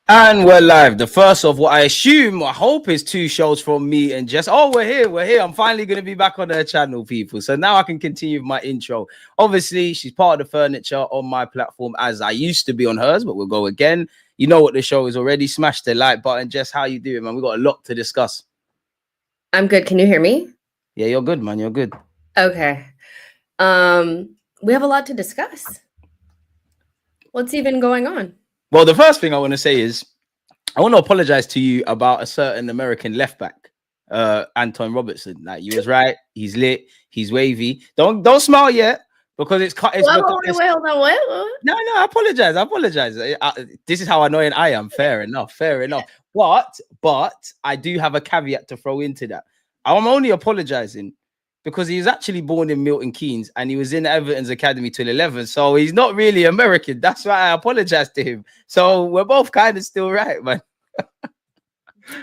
And we're live. The first of what I hope is 2 shows from me and Jess. Oh, we're here. I'm finally going to be back on her channel, people. So now I can continue with my intro. Obviously, she's part of the furniture on my platform as I used to be on hers, but we'll go again. You know what the show is already. Smash the like button. Jess, how you doing, man? We got a lot to discuss. I'm good. Can you hear me? Yeah, you're good, man. You're good. Okay. We have a lot to discuss. What's even going on? Well, the first thing I want to say is I want to apologize to you about a certain American left back, Anton Robertson. Like, you was right. He's lit. He's wavy. Don't smile yet because it's cut. Wait, hold on. What? No, I apologize. This is how annoying I am. Fair enough. But I do have a caveat to throw into that. I'm only apologizing because he was actually born in Milton Keynes and he was in Everton's academy till 11. So he's not really American. That's why I apologize to him. So we're both kind of still right, man.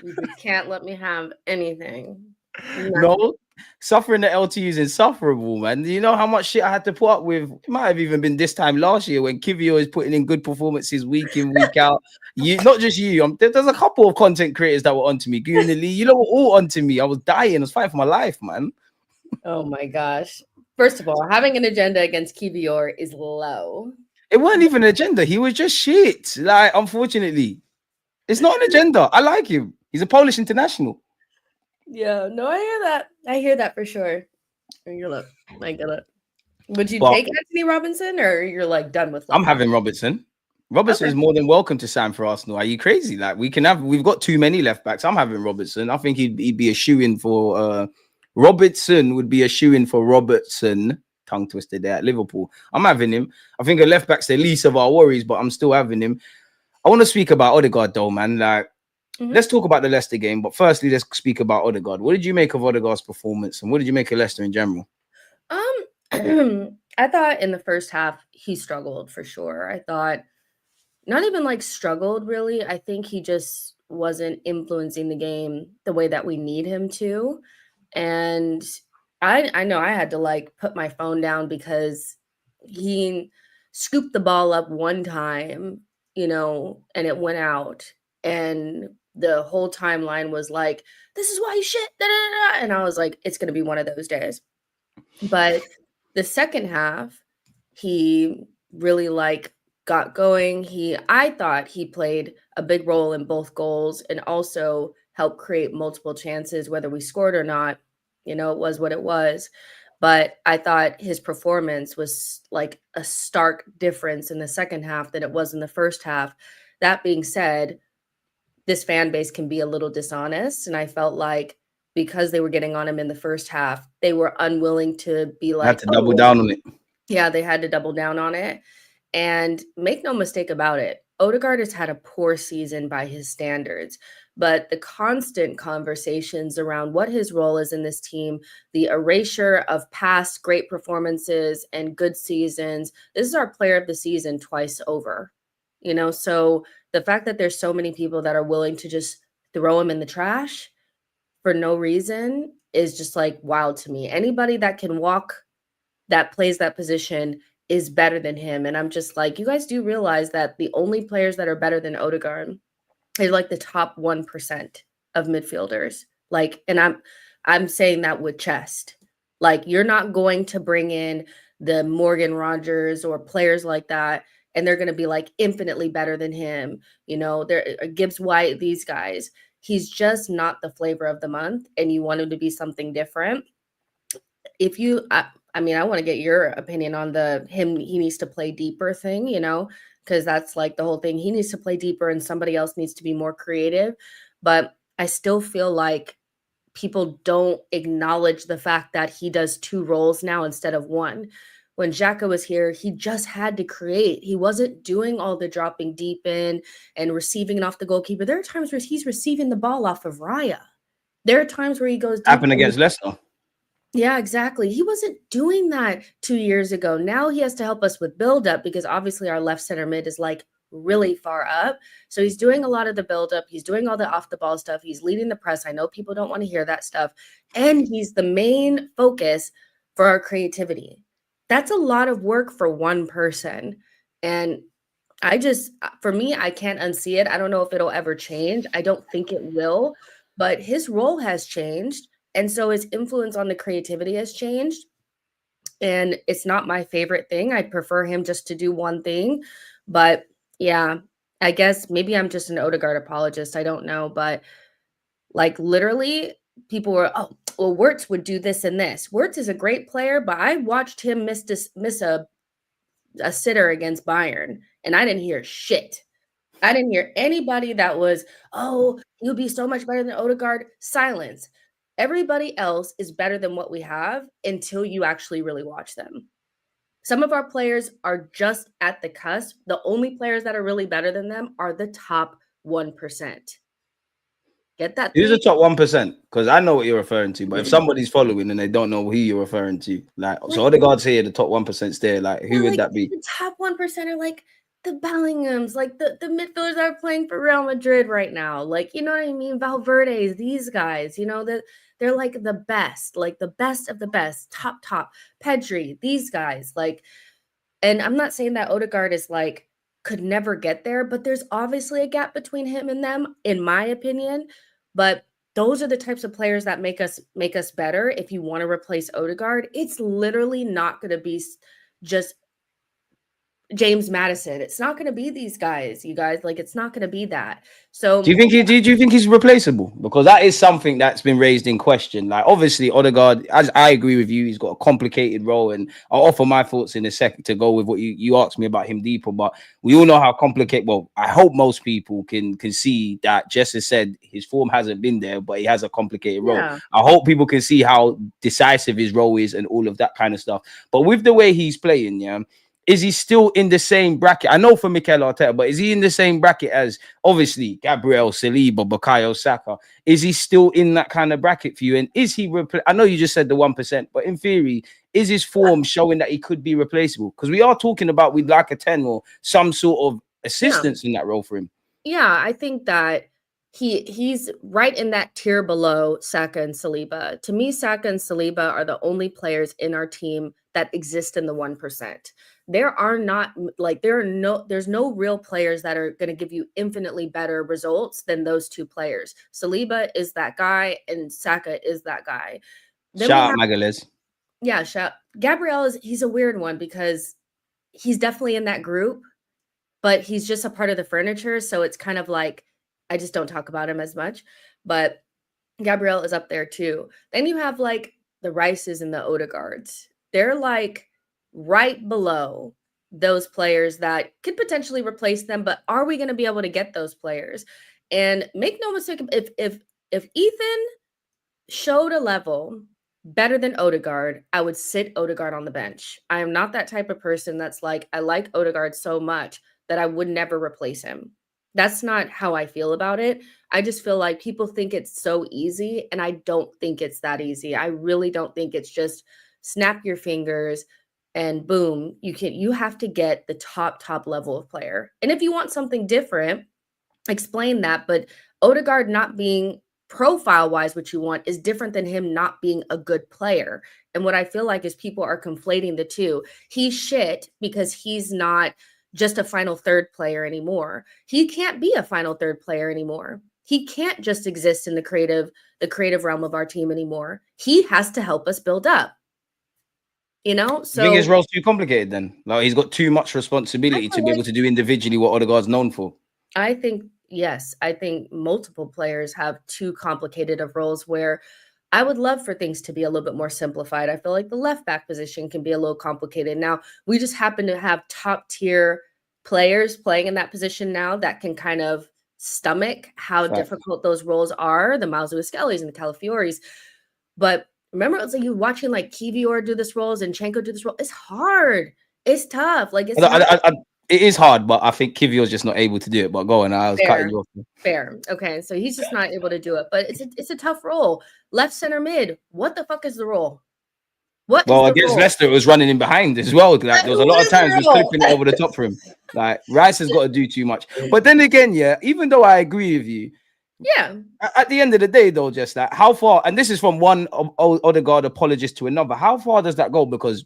You just can't let me have anything. No, suffering the LT is insufferable, man. You know how much shit I had to put up with? It might have even been this time last year when Kivio is putting in good performances week in, week out. Not just you. There's a couple of content creators that were onto me. Gooner, you know, were all onto me. I was dying. I was fighting for my life, man. Oh my gosh. First of all, having an agenda against Kivior is low. It wasn't even an agenda. He was just shit. Like, unfortunately, it's not an agenda. I like him. He's a Polish international. Yeah, no, I hear that. I hear that for sure. I get it. Would you take Anthony Robinson or you're like done with that? I'm having Robertson. Robertson is more than welcome to sign for Arsenal. Are you crazy? Like, we've got too many left backs. I'm having Robertson. I think he'd be a shoe-in for Robertson would be a shoe-in for Robertson. Tongue twisted there at Liverpool. I'm having him. I think a left back's the least of our worries, but I'm still having him. I want to speak about Odegaard though, man. Like, let's talk about the Leicester game, but firstly, let's speak about Odegaard. What did you make of Odegaard's performance, and what did you make of Leicester in general? I thought in the first half he struggled for sure. I thought not even like struggled really. I think he just wasn't influencing the game the way that we need him to. And I know I had to like put my phone down because he scooped the ball up one time, you know, and it went out. And the whole timeline was like, this is why you shit. Da, da, da. And I was like, it's going to be one of those days. But the second half, he really like got going. I thought he played a big role in both goals and also helped create multiple chances, whether we scored or not. You know, it was what it was. But I thought his performance was like a stark difference in the second half than it was in the first half. That being said, this fan base can be a little dishonest. And I felt like because they were getting on him in the first half, they were unwilling to be like, had to double down on it. Yeah, they had to double down on it. And make no mistake about it, Odegaard has had a poor season by his standards. But the constant conversations around what his role is in this team, the erasure of past great performances and good seasons, this is our player of the season twice over. You know, so the fact that there's so many people that are willing to just throw him in the trash for no reason is just like wild to me. Anybody that can walk, that plays that position is better than him. And I'm just like, you guys do realize that the only players that are better than Odegaard are like the top 1% of midfielders. Like, and I'm saying that with chest. Like, you're not going to bring in the Morgan Rogers or players like that, and they're going to be like infinitely better than him. You know, there Gibbs White, these guys. He's just not the flavor of the month, and you want him to be something different. If you, I mean, I want to get your opinion on he needs to play deeper thing, you know, because that's like the whole thing. He needs to play deeper and somebody else needs to be more creative. But I still feel like people don't acknowledge the fact that he does 2 roles now instead of 1. When Xhaka was here, he just had to create. He wasn't doing all the dropping deep in and receiving it off the goalkeeper. There are times where he's receiving the ball off of Raya. There are times where he goes deep. Happened against Leicester. Yeah, exactly. He wasn't doing that 2 years ago. Now he has to help us with build-up because obviously our left center mid is like really far up. So he's doing a lot of the buildup. He's doing all the off the ball stuff. He's leading the press. I know people don't want to hear that stuff. And he's the main focus for our creativity. That's a lot of work for one person. And for me, I can't unsee it. I don't know if it'll ever change. I don't think it will, but his role has changed. And so his influence on the creativity has changed. And it's not my favorite thing. I prefer him just to do one thing. But yeah, I guess maybe I'm just an Odegaard apologist. I don't know. But like literally, people were, oh, well, Wirtz would do this and this. Wirtz is a great player, but I watched him miss a sitter against Bayern, and I didn't hear shit. I didn't hear anybody that was, oh, he'll be so much better than Odegaard. Silence. Everybody else is better than what we have until you actually really watch them. Some of our players are just at the cusp. The only players that are really better than them are the top 1%. Get that? Who's the top 1%? Because I know what you're referring to, but if somebody's following and they don't know who you're referring to, like, so Odegaard's here, the top 1%'s there, like, who would that be? The top 1% are like the Bellinghams, like the midfielders that are playing for Real Madrid right now. Like, you know what I mean? Valverde's, these guys, you know, that they're like the best of the best, top, Pedri, these guys. Like, and I'm not saying that Odegaard is like, could never get there, but there's obviously a gap between him and them, in my opinion. But those are the types of players that make us better. If you want to replace Odegaard, it's literally not going to be just James Maddison. It's not going to be these guys, you guys. Like, it's not going to be that. So do you think he's replaceable? Because that is something that's been raised in question. Like, obviously, Odegaard, as I agree with you, he's got a complicated role, and I'll offer my thoughts in a second to go with what you asked me about him deeper. But we all know how complicated. Well, I hope most people can see that. Jess has said his form hasn't been there, but he has a complicated role. Yeah. I hope people can see how decisive his role is and all of that kind of stuff. But with the way he's playing, yeah. Is he still in the same bracket? I know for Mikel Arteta, but is he in the same bracket as obviously Gabriel, Saliba, Bukayo Saka? Is he still in that kind of bracket for you? And is he I know you just said the 1%, but in theory, is his form showing that he could be replaceable? Because we are talking about we'd like a 10 or some sort of assistance in that role for him. Yeah, I think that he's right in that tier below Saka and Saliba. To me, Saka and Saliba are the only players in our team that exist in the 1%. There's no real players that are going to give you infinitely better results than those two players. Saliba is that guy and Saka is that guy. Then shout out Magalhaes. Yeah, Gabriel he's a weird one because he's definitely in that group, but he's just a part of the furniture. So it's kind of like, I just don't talk about him as much, but Gabriel is up there too. Then you have like the Rices and the Odegaards. They're like right below those players that could potentially replace them, but are we going to be able to get those players? And make no mistake, if Ethan showed a level better than Odegaard, I would sit Odegaard on the bench. I am not that type of person that's like, I like Odegaard so much that I would never replace him. That's not how I feel about it. I just feel like people think it's so easy, and I don't think it's that easy. I really don't think it's just snap your fingers and boom, you have to get the top level of player. And if you want something different, explain that. But Odegaard not being profile-wise what you want is different than him not being a good player. And what I feel like is people are conflating the two. He's shit because he's not just a final third player anymore. He can't be a final third player anymore. He can't just exist in the creative realm of our team anymore. He has to help us build up. You know, so I think his role's too complicated then. Like, he's got too much responsibility to be able to do individually what Odegaard's known for. I think, yes, I think multiple players have too complicated of roles where I would love for things to be a little bit more simplified. I feel like the left back position can be a little complicated. Now, we just happen to have top tier players playing in that position now that can kind of stomach how difficult those roles are, the Mazuaskelis and the Calafioris. But remember, it's like you watching like Kivior do this role, Zinchenko do this role. It's hard. It's tough. Like it is hard, but I think Kivior's just not able to do it. But go on, I was cutting you off. Fair. Okay, so he's just not able to do it. But it's a tough role. Left center mid. What the fuck is the role? What is Well, the against role? Leicester, it was running in behind as well. Like there was a What lot of is the times he was role? clipping it over the top for him. Like Rice has got to do too much. But then again, yeah, even though I agree with you, Yeah. at the end of the day, though, just that how far, and this is from one Odegaard apologist to another, how far does that go? Because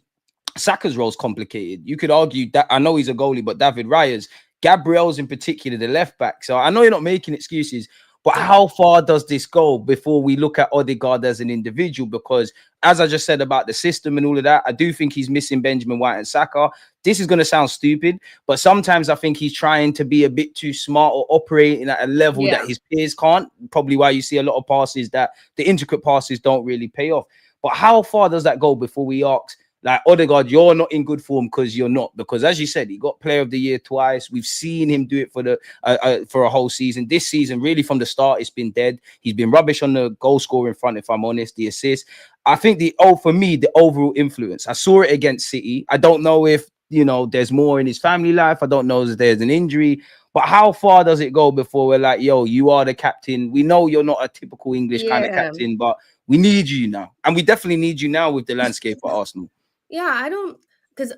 Saka's role is complicated. You could argue that I know he's a goalie, but David Raya's, Gabriel's in particular, the left back. So I know you're not making excuses, but how far does this go before we look at Odegaard as an individual? Because as I just said about the system and all of that, I do think he's missing Benjamin White and Saka. This is going to sound stupid, but sometimes I think he's trying to be a bit too smart or operating at a level that his peers can't. Probably why you see a lot of passes that the intricate passes don't really pay off. But how far does that go before we ask, like, Odegaard, you're not in good form because you're not? Because as you said, he got Player of the Year twice. We've seen him do it for a whole season. This season, really from the start, it's been dead. He's been rubbish on the goal scoring front, if I'm honest, the assist. I think for me, the overall influence, I saw it against City. I don't know if, there's more in his family life. I don't know if there's an injury. But how far does it go before we're like, yo, you are the captain? We know you're not a typical English kind of captain, but we need you now. And we definitely need you now with the landscape at Arsenal. Yeah, because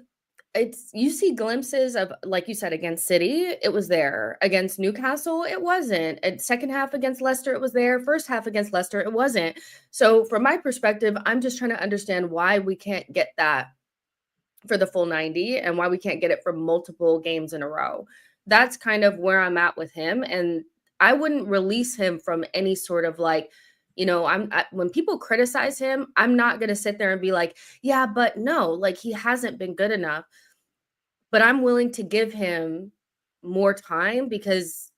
you see glimpses of, like you said, against City, it was there. Against Newcastle, it wasn't. At second half against Leicester, it was there. First half against Leicester, it wasn't. So from my perspective, I'm just trying to understand why we can't get that for the full 90 and why we can't get it for multiple games in a row. That's kind of where I'm at with him. And I wouldn't release him from any sort of like, when people criticize him, I'm not going to sit there and be like, yeah, but no, like he hasn't been good enough. But I'm willing to give him more time because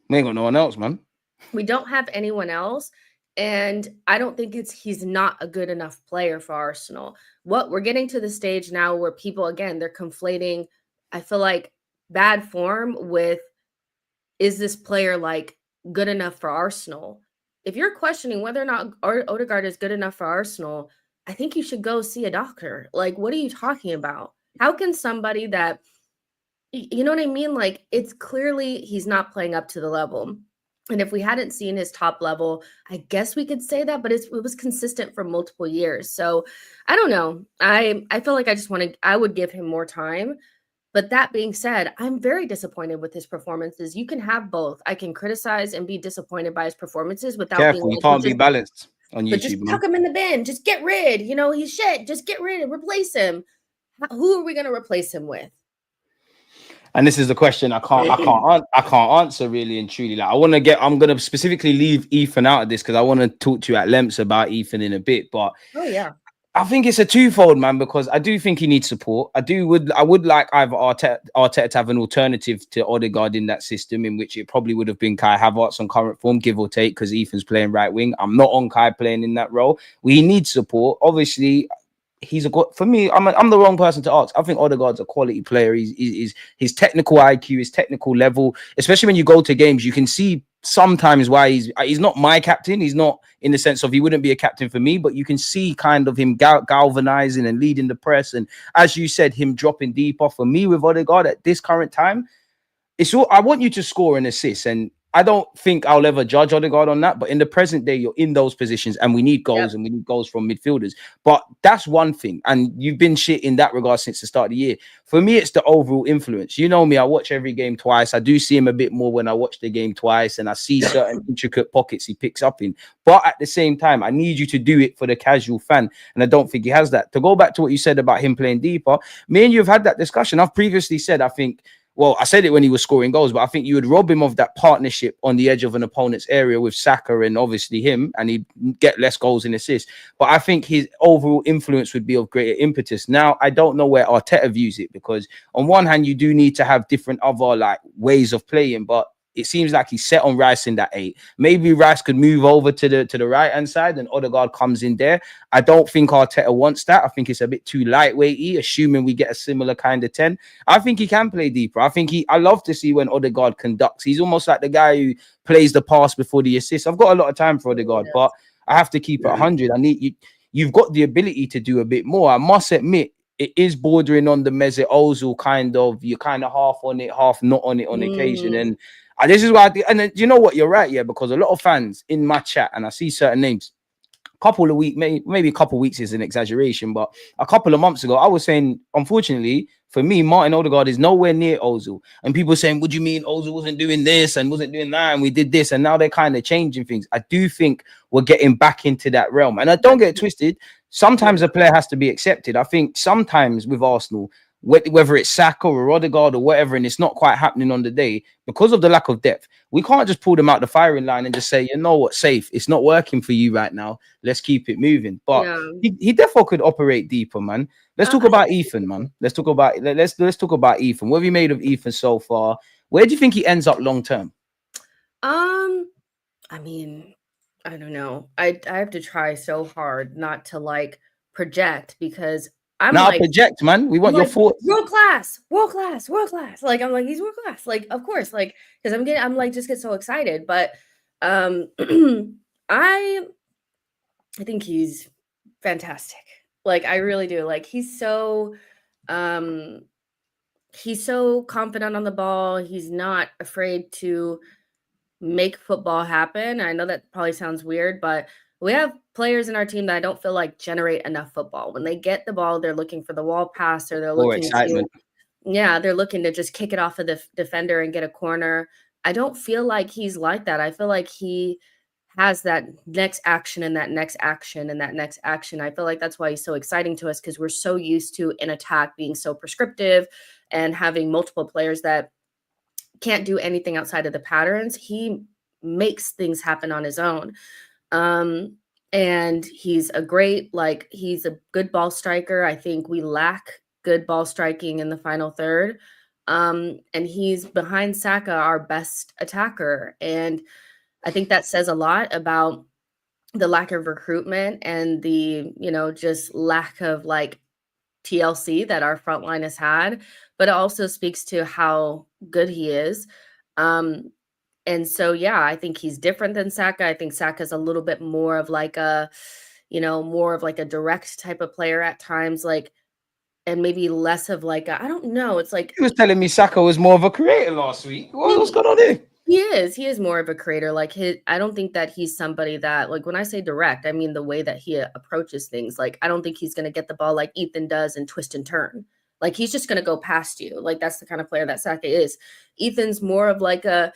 we ain't got no one else, man. We don't have anyone else. And I don't think he's not a good enough player for Arsenal. What we're getting to the stage now where people, again, they're conflating, I feel like, bad form with, is this player like good enough for Arsenal? If you're questioning whether or not Odegaard is good enough for Arsenal, I think you should go see a doctor. Like, what are you talking about? How can somebody that, you know what I mean? Like, it's clearly he's not playing up to the level. And if we hadn't seen his top level, I guess we could say that, but it was consistent for multiple years. So I don't know. I feel like I would give him more time. But that being said, I'm very disappointed with his performances. You can have both. I can criticize and be disappointed by his performances without Careful, being you can't be balanced on YouTube. But just tuck him in the bin. Just get rid. He's shit. Just get rid and replace him. Who are we going to replace him with? And this is the question I can't answer really and truly. Like, I'm gonna specifically leave Ethan out of this because I want to talk to you at lengths about Ethan in a bit. But I think it's a twofold, man, because I do think he needs support. I would like either Arteta to have an alternative to Odegaard in that system, in which it probably would have been Kai Havertz on current form, give or take, because Ethan's playing right wing. I'm not on Kai playing in that role. We need support, obviously. For me, I'm the wrong person to ask. I think Odegaard's a quality player. He's his technical IQ, his technical level, especially when you go to games, you can see sometimes why he's not my captain. He's not in the sense of he wouldn't be a captain for me, but you can see kind of him galvanizing and leading the press. And as you said, him dropping deeper. For me with Odegaard at this current time, I want you to score and assist. And I don't think I'll ever judge Odegaard on that, but in the present day, you're in those positions and we need goals and we need goals from midfielders. But that's one thing. And you've been shit in that regard since the start of the year. For me, it's the overall influence. You know me, I watch every game twice. I do see him a bit more when I watch the game twice and I see certain intricate pockets he picks up in. But at the same time, I need you to do it for the casual fan. And I don't think he has that. To go back to what you said about him playing deeper, me and you have had that discussion. I've previously said, I said it when he was scoring goals, but I think you would rob him of that partnership on the edge of an opponent's area with Saka and obviously him, and he'd get less goals and assists. But I think his overall influence would be of greater impetus. Now, I don't know where Arteta views it, because on one hand, you do need to have different other ways of playing, but it seems like he's set on Rice in that 8. Maybe Rice could move over to the right-hand side and Odegaard comes in there. I don't think Arteta wants that. I think it's a bit too lightweighty, assuming we get a similar kind of 10. I think he can play deeper. I love to see when Odegaard conducts. He's almost like the guy who plays the pass before the assist. I've got a lot of time for Odegaard, but I have to keep it 100. I need you. You've got the ability to do a bit more. I must admit, it is bordering on the Mesut Ozil kind of. You're kind of half on it, half not on it on occasion. And this is why and then, you know what? You're right, yeah, because a lot of fans in my chat, and I see certain names, couple of weeks, maybe a couple of weeks is an exaggeration, but a couple of months ago, I was saying, unfortunately, for me, Martin Odegaard is nowhere near Ozil. And people saying, what do you mean Ozil wasn't doing this and wasn't doing that? And we did this. And now they're kind of changing things. I do think we're getting back into that realm. And I don't get it twisted. Sometimes a player has to be accepted. I think sometimes with Arsenal, whether it's Saka or Odegaard or whatever, and it's not quite happening on the day because of the lack of depth, we can't just pull them out the firing line and just say, you know what, safe, it's not working for you right now, let's keep it moving. But he definitely could operate deeper, man. Let's talk about Ethan, man. Let's talk about Ethan. What have you made of Ethan so far? Where do you think he ends up long term? I mean, I don't know. I have to try so hard not to like project, because I'm now like, project, man. We want your thoughts. World class. Like, I'm like, he's world class. Like, of course, like, because I'm like, just get so excited. But I think he's fantastic. Like, I really do. Like, he's so confident on the ball. He's not afraid to make football happen. I know that probably sounds weird, but we have players in our team that I don't feel like generate enough football. When they get the ball, they're looking for the wall pass, or they're looking they're looking to just kick it off of the defender and get a corner. I don't feel like he's like that. I feel like he has that next action and that next action and that next action. I feel like that's why he's so exciting to us, because we're so used to an attack being so prescriptive and having multiple players that can't do anything outside of the patterns. He makes things happen on his own. And he's he's a good ball striker. I think we lack good ball striking in the final third. And he's behind Saka, our best attacker. And I think that says a lot about the lack of recruitment and the, just lack of like TLC that our front line has had, but it also speaks to how good he is. And so, yeah, I think he's different than Saka. I think Saka's a little bit more of like a, more of like a direct type of player at times, like, and maybe less of like, I don't know. It's like, he was telling me Saka was more of a creator last week. What's going on here? He is more of a creator. Like, I don't think that he's somebody that, like, when I say direct, I mean the way that he approaches things. Like, I don't think he's going to get the ball like Ethan does and twist and turn. Like, he's just going to go past you. Like, that's the kind of player that Saka is. Ethan's more of like a,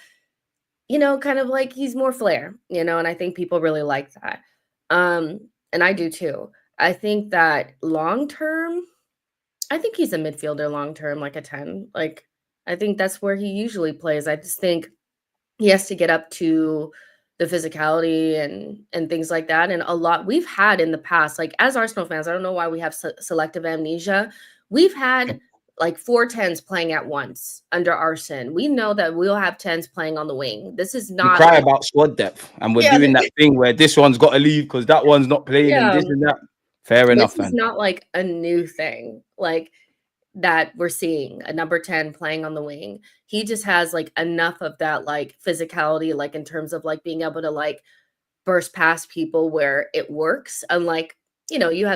kind of like he's more flair, and I think people really like that. And I do too. I think that long term, I think he's a midfielder long term, like a 10. Like, I think that's where he usually plays. I just think he has to get up to the physicality and things like that. And a lot we've had in the past, like as Arsenal fans, I don't know why we have selective amnesia. We've had like 4 10s playing at once under Arsene. We know that we'll have 10s playing on the wing. This is not. We cry about squad depth, and we're doing that thing where this one's got to leave because that one's not playing and this and that. Fair enough, man. It's not like a new thing. Like, that we're seeing a number 10 playing on the wing. He just has like enough of that like physicality, like in terms of like being able to like burst past people where it works. Unlike,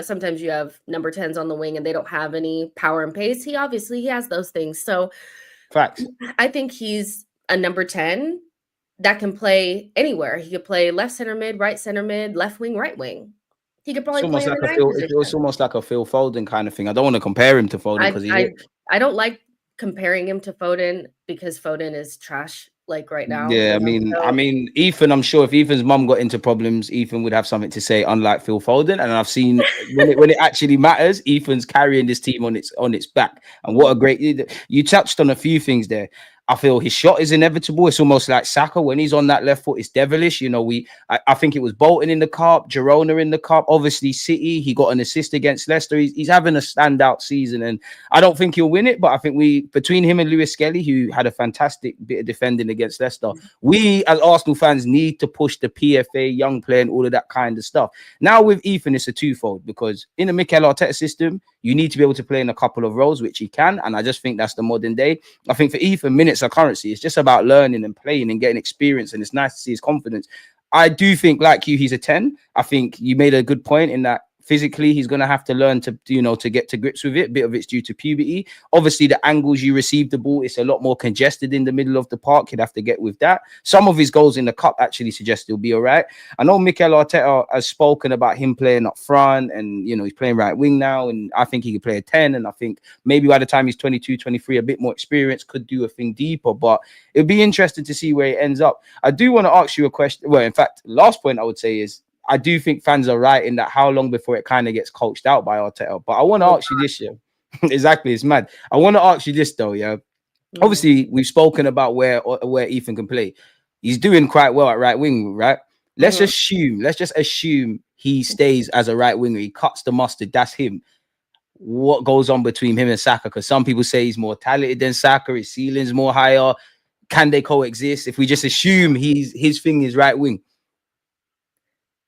sometimes you have number 10s on the wing and they don't have any power and pace. He has those things. So facts. I think he's a number 10 that can play anywhere. He could play left center mid, right center mid, left wing, right wing. He could probably play it's almost like a Phil Foden kind of thing. I don't want to compare him to Foden because I don't like comparing him to Foden because Foden is trash like right now. Yeah, I mean, Ethan. I'm sure if Ethan's mum got into problems, Ethan would have something to say. Unlike Phil Foden, and I've seen when it actually matters, Ethan's carrying this team on its back. And what a great! You touched on a few things there. I feel his shot is inevitable. It's almost like Saka when he's on that left foot. It's devilish. I think it was Bolton in the cup, Girona in the cup. Obviously, City. He got an assist against Leicester. He's having a standout season, and I don't think he'll win it. But I think between him and Lewis Skelly, who had a fantastic bit of defending against Leicester, we as Arsenal fans need to push the PFA, young player, and all of that kind of stuff. Now with Ethan, it's a twofold because in the Mikel Arteta system, you need to be able to play in a couple of roles, which he can, and I just think that's the modern day. I think for Ethan, minutes are currency. It's just about learning and playing and getting experience, and it's nice to see his confidence. I do think, like you, he's a 10. I think you made a good point in that physically he's going to have to learn to, to get to grips with it. A bit of it's due to puberty. Obviously, the angles you receive the ball, it's a lot more congested in the middle of the park. He'd have to get with that. Some of his goals in the cup actually suggest he'll be all right. I know Mikel Arteta has spoken about him playing up front, and, he's playing right wing now, and I think he could play a 10, and I think maybe by the time he's 22, 23, a bit more experience, could do a thing deeper, but it'd be interesting to see where he ends up. I do want to ask you a question. Well, in fact, last point I would say is, I do think fans are right in that how long before it kind of gets coached out by Arteta. But I want to ask you this, year. Exactly, it's mad. I want to ask you this though, yeah. Obviously, we've spoken about where Ethan can play. He's doing quite well at right wing, right? Let's just assume he stays as a right winger. He cuts the mustard. That's him. What goes on between him and Saka? Because some people say he's more talented than Saka. His ceiling's more higher. Can they coexist? If we just assume his thing is right wing.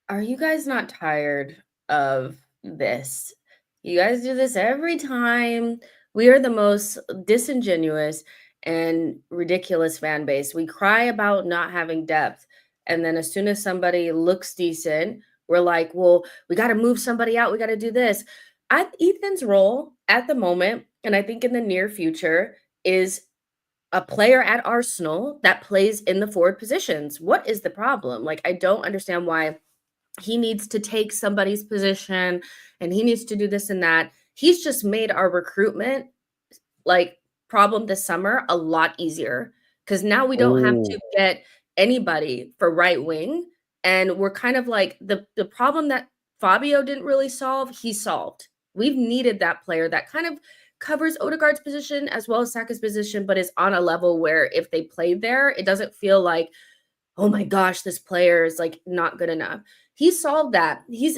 Are you guys not tired of this? You guys do this every time. We are the most disingenuous and ridiculous fan base. We cry about not having depth. And then as soon as somebody looks decent, we're like, well, we got to move somebody out. We got to do this. Ethan's role at the moment, and I think in the near future, is a player at Arsenal that plays in the forward positions. What is the problem? Like, I don't understand why he needs to take somebody's position and he needs to do this and that. He's just made our recruitment problem this summer a lot easier, because now we don't have to get anybody for right wing. And we're kind of like the problem that Fabio didn't really solve, he solved. We've needed that player that kind of covers Odegaard's position as well as Saka's position, but is on a level where if they played there, it doesn't feel like, oh my gosh, this player is like not good enough. He solved that. We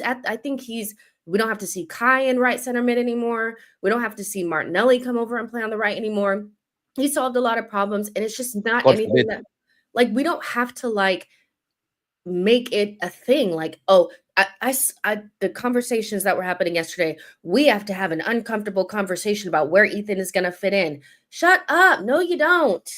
don't have to see Kai in right center mid anymore. We don't have to see Martinelli come over and play on the right anymore. He solved a lot of problems, and it's just not anything that, like, we don't have to like make it a thing. Like, oh, the conversations that were happening yesterday, we have to have an uncomfortable conversation about where Ethan is going to fit in. Shut up. No, you don't.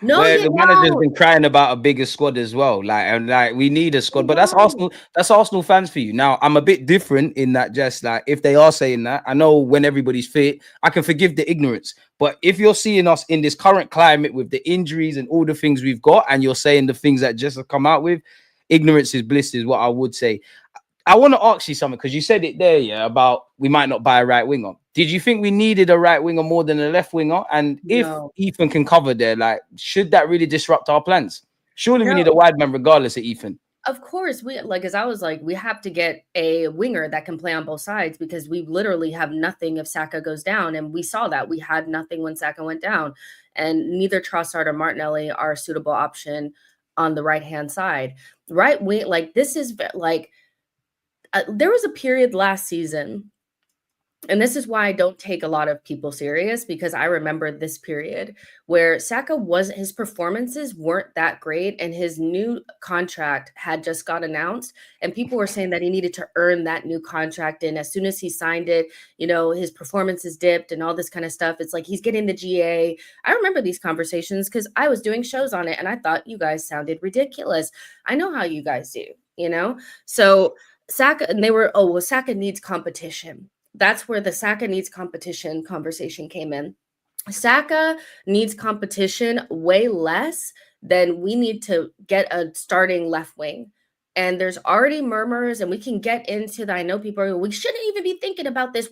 No, the manager's been crying about a bigger squad as well. Like we need a squad, but that's Arsenal. That's Arsenal fans for you. Now, I'm a bit different in that, just like if they are saying that, I know when everybody's fit, I can forgive the ignorance. But if you're seeing us in this current climate with the injuries and all the things we've got, and you're saying the things that just have come out with, ignorance is bliss, is what I would say. I want to ask you something, because you said it there, yeah, about we might not buy a right winger. Did you think we needed a right winger more than a left winger? And if Ethan can cover there, like, should that really disrupt our plans? Surely we need a wide man regardless of Ethan. Of course, we have to get a winger that can play on both sides, because we literally have nothing if Saka goes down. And we saw that we had nothing when Saka went down, and neither Trossard or Martinelli are a suitable option on the right-hand side. Right wing, like, this is like, there was a period last season, and this is why I don't take a lot of people serious, because I remember this period where Saka his performances weren't that great, and his new contract had just got announced, and people were saying that he needed to earn that new contract. And as soon as he signed it, his performances dipped and all this kind of stuff. It's like he's getting the GA. I remember these conversations because I was doing shows on it, and I thought you guys sounded ridiculous. I know how you guys do, So Saka, and they were, Saka needs competition. That's where the Saka needs competition conversation came in. Saka needs competition way less than we need to get a starting left wing. And there's already murmurs, and we can get into that. I know people are, we shouldn't even be thinking about this.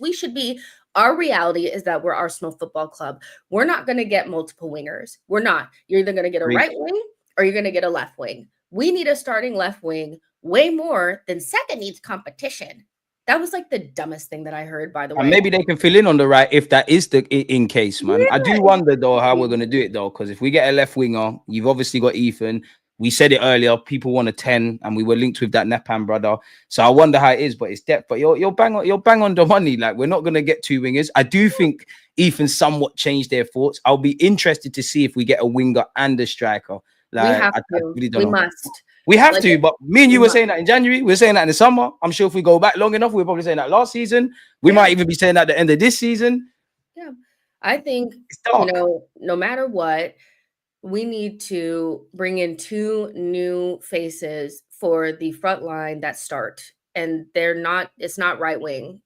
Our reality is that we're Arsenal Football Club. We're not going to get multiple wingers. We're not. You're either going to get a right wing or you're going to get a left wing. We need a starting left wing way more than Saka needs competition. That was like the dumbest thing that I heard, by the way. And maybe they can fill in on the right if that is the in case, man. Yeah. I do wonder though how we're going to do it though, because if we get a left winger, you've obviously got Ethan. We said it earlier, people want a 10, and we were linked with that Nepan brother. So I wonder how it is, but it's depth. But you're bang on the money. Like, we're not going to get two wingers. I do think Ethan somewhat changed their thoughts. I'll be interested to see if we get a winger and a striker. Like, we have to. I really don't know. Must. We have to, but me and you were saying that in January. We're saying that in the summer. I'm sure if we go back long enough, we're probably saying that last season. We might even be saying that at the end of this season. Yeah. I think, no matter what, we need to bring in two new faces for the front line that start. and it's not right wing.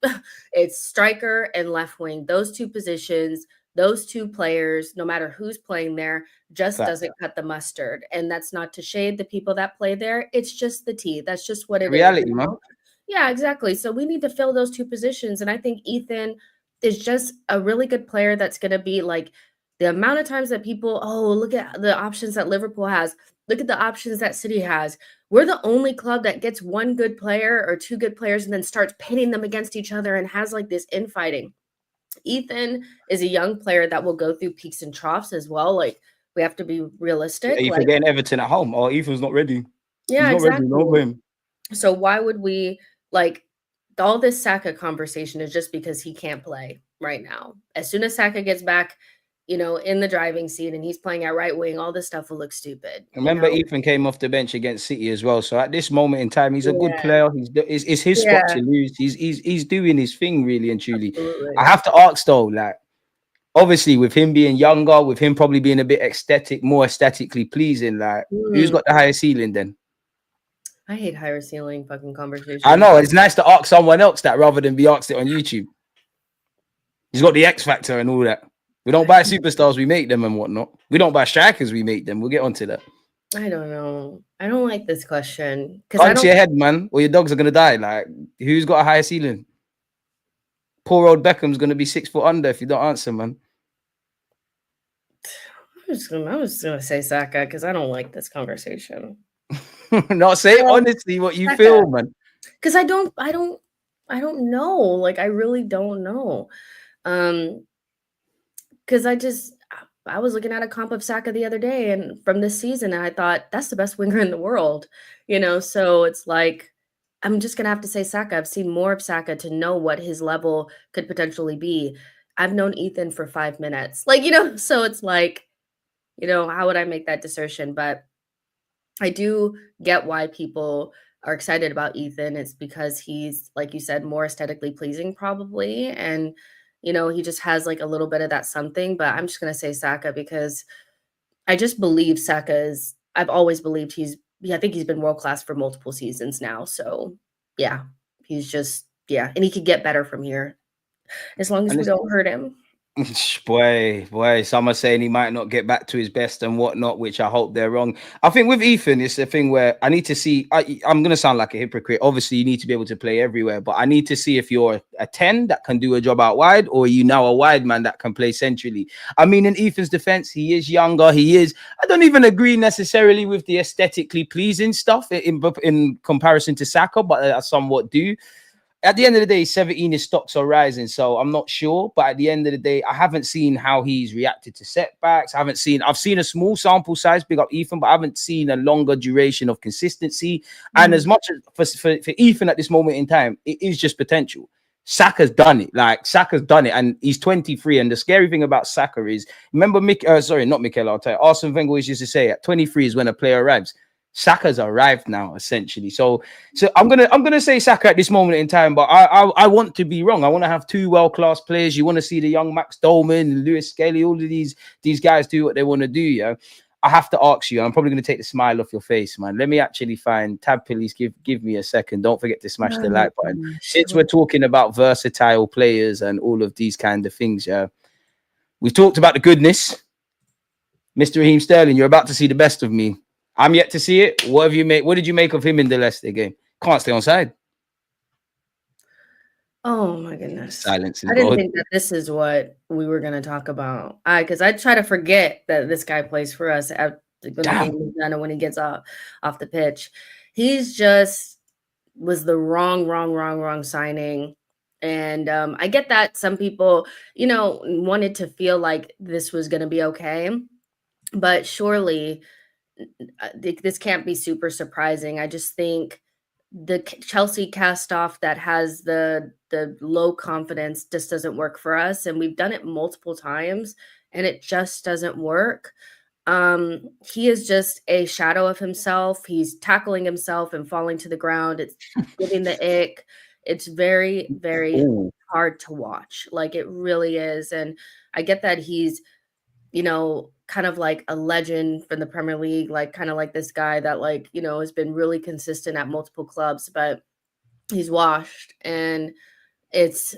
It's striker and left wing. Those two positions, those two players, no matter who's playing there, just doesn't cut the mustard. And that's not to shade the people that play there. It's just the tea. That's just what it Reality, is. man. Yeah, exactly. So we need to fill those two positions. And I think Ethan is just a really good player that's going to be like the amount of times that people, look at the options that Liverpool has. Look at the options that City has. We're the only club that gets one good player or two good players and then starts pitting them against each other and has like this infighting. Ethan is a young player that will go through peaks and troughs as well. Like, we have to be realistic. Yeah, you're forgetting Everton at home. Oh, Ethan's not ready. Yeah, He's not exactly. ready. No blame. So why would we like all this Saka conversation is just because he can't play right now. As soon as Saka gets back, in the driving seat and he's playing at right wing, all this stuff will look stupid. Remember, Ethan came off the bench against City as well. So at this moment in time, he's a good player. It's his spot to lose. He's doing his thing really and truly. Absolutely. I have to ask though, like, obviously with him being younger, with him probably being a bit more aesthetically pleasing, like who's got the higher ceiling then? I hate higher ceiling fucking conversations. I know, it's nice to ask someone else that rather than be asked it on YouTube. He's got the X factor and all that. We don't buy superstars, we make them and whatnot. We don't buy strikers, we make them. We'll get onto that. I don't know. I don't like this question. Punch your head, man, or your dogs are gonna die. Like, who's got a higher ceiling? Poor old Beckham's gonna be 6 foot under if you don't answer, man. I'm just gonna say Saka because I don't like this conversation. No, say honestly what you feel, man. Because I don't know. Like, I really don't know. Because I was looking at a comp of Saka the other day and from this season, and I thought that's the best winger in the world, so it's like, I'm just going to have to say Saka. I've seen more of Saka to know what his level could potentially be. I've known Ethan for 5 minutes, so it's like, how would I make that assertion? But I do get why people are excited about Ethan. It's because he's, like you said, more aesthetically pleasing probably. And, he just has like a little bit of that something, but I'm just going to say Saka because I just believe I've always believed I think he's been world-class for multiple seasons now. So yeah, he's just, and he could get better from here as long as we don't hurt him. Boy, some are saying he might not get back to his best and whatnot, which I hope they're wrong. I think with Ethan, it's a thing where I need to see, I'm going to sound like a hypocrite. Obviously, you need to be able to play everywhere, but I need to see if you're a 10 that can do a job out wide, or are you now a wide man that can play centrally? I mean, in Ethan's defense, he is younger. I don't even agree necessarily with the aesthetically pleasing stuff in comparison to Saka, but I somewhat do. At the end of the day, 17, his stocks are rising, so I'm not sure. But at the end of the day, I haven't seen how he's reacted to setbacks. I've seen a small sample size, big up Ethan, but I haven't seen a longer duration of consistency. And as much as for Ethan at this moment in time, it is just potential. Saka's done it. And he's 23. And the scary thing about Saka is, remember, not Mikel Arteta, Arsene Wenger used to say at 23 is when a player arrives. Saka's arrived now, essentially. So I'm gonna say Saka at this moment in time, but I want to be wrong. I want to have two world-class players. You want to see the young Max Dolman, Lewis Skelly, all of these guys do what they want to do. Yeah, I have to ask you. I'm probably gonna take the smile off your face, man. Let me actually find Tab. Please give me a second. Don't forget to smash the like button. Since we're talking about versatile players and all of these kind of things, yeah, we've talked about the goodness. Mr. Raheem Sterling, you're about to see the best of me. I'm yet to see it. What did you make of him in the Leicester game? Can't stay on side. Oh my goodness. Silence. I didn't think that this is what we were going to talk about. Because I try to forget that this guy plays for us when the game is done and when he gets off the pitch. He's just was the wrong signing. And I get that some people, wanted to feel like this was going to be okay. But surely this can't be super surprising. I just think the Chelsea cast off that has the low confidence just doesn't work for us. And we've done it multiple times and it just doesn't work. He is just a shadow of himself. He's tackling himself and falling to the ground. It's giving the ick. It's very, very hard to watch. Like, it really is. And I get that he's, kind of like a legend from the Premier League, like kind of like this guy that has been really consistent at multiple clubs. But He's washed, and it's,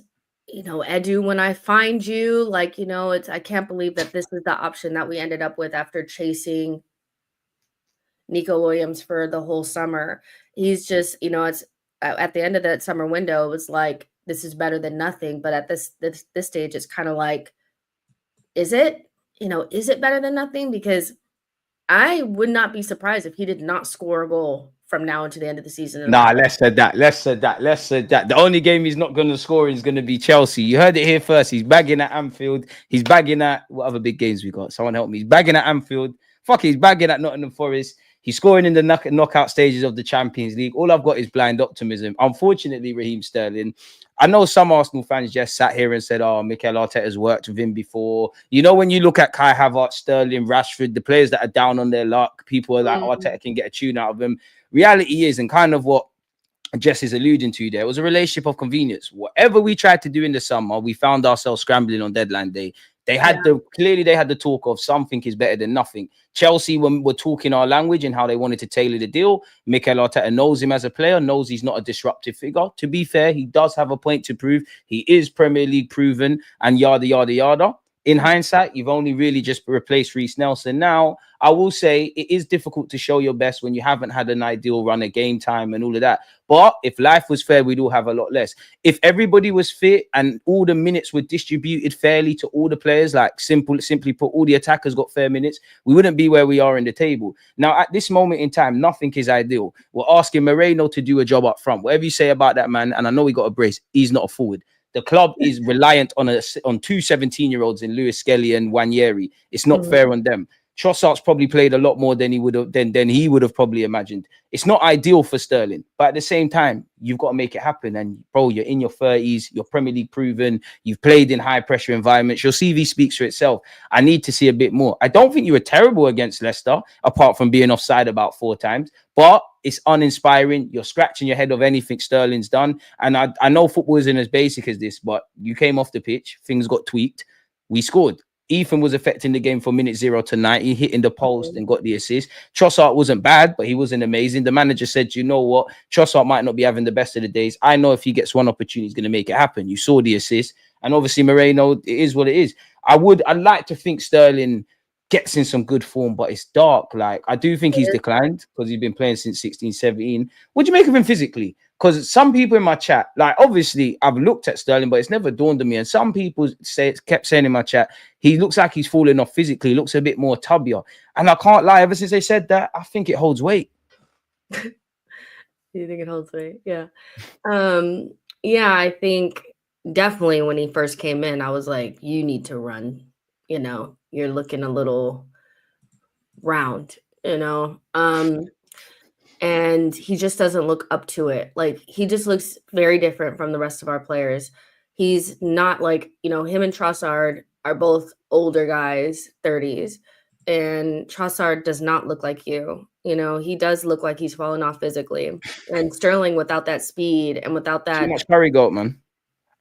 Edu, when I find you, like, I can't believe that this is the option that we ended up with after chasing Nico Williams for the whole summer. He's just, it's at the end of that summer window, it was like, this is better than nothing. But at this stage, it's kind of like, is it? Is it better than nothing? Because I would not be surprised if he did not score a goal from now until the end of the season. Nah, less said that. The only game he's not going to score is going to be Chelsea. You heard it here first. He's bagging at Anfield. He's bagging at what other big games we got? Someone help me. He's bagging at Anfield. Fuck it, he's bagging at Nottingham Forest. He's scoring in the knockout stages of the Champions League. All I've got is blind optimism. Unfortunately, Raheem Sterling, I know some Arsenal fans just sat here and said, oh, Mikel Arteta's worked with him before. When you look at Kai Havertz, Sterling, Rashford, the players that are down on their luck, people are like, Arteta can get a tune out of them. Reality is, and kind of what Jess is alluding to there, was a relationship of convenience. Whatever we tried to do in the summer, we found ourselves scrambling on deadline day. They had the talk of something is better than nothing. Chelsea were talking our language and how they wanted to tailor the deal. Mikel Arteta knows him as a player, knows he's not a disruptive figure. To be fair, he does have a point to prove. He is Premier League proven and yada, yada, yada. In hindsight, you've only really just replaced Reece Nelson. Now, I will say it is difficult to show your best when you haven't had an ideal run of game time and all of that. But if life was fair, we'd all have a lot less. If everybody was fit and all the minutes were distributed fairly to all the players, like simply put, all the attackers got fair minutes, we wouldn't be where we are in the table. Now, at this moment in time, nothing is ideal. We're asking Merino to do a job up front. Whatever you say about that man, and I know he got a brace, he's not a forward. The club is reliant on two 17-year-olds in Lewis Skelly and Nwaneri. It's not fair on them. Trossard's probably played a lot more than he would have probably imagined. It's not ideal for Sterling, but at the same time, you've got to make it happen. And bro, you're in your 30s, you're Premier League proven, you've played in high pressure environments. Your CV speaks for itself. I need to see a bit more. I don't think you were terrible against Leicester, apart from being offside about 4 times, but it's uninspiring. You're scratching your head of anything Sterling's done. And I know football isn't as basic as this, but you came off the pitch, things got tweaked, we scored. Ethan was affecting the game from minute 0 to 90, hitting the post and got the assist. Trossard wasn't bad, but he wasn't amazing. The manager said, you know what? Trossard might not be having the best of the days. I know if he gets one opportunity, he's going to make it happen. You saw the assist. And obviously, Moreno, it is what it is. I'd like to think Sterling gets in some good form, but it's dark. Like, I do think he's declined because he's been playing since 16, 17. What do you make of him physically? Because some people in my chat, like, obviously I've looked at Sterling, but it's never dawned on me. And some people kept saying in my chat, he looks like he's falling off physically. He looks a bit more tubbier. And I can't lie, ever since they said that, I think it holds weight. You think it holds weight? Yeah. Yeah, I think definitely when he first came in, I was like, you need to run. You're looking a little round, and he just doesn't look up to it. Like, he just looks very different from the rest of our players. He's not like, him and Trossard are both older guys, 30s, and Trossard does not look like you. He does look like he's fallen off physically. And Sterling, without that speed and without that, too much curry goat, man.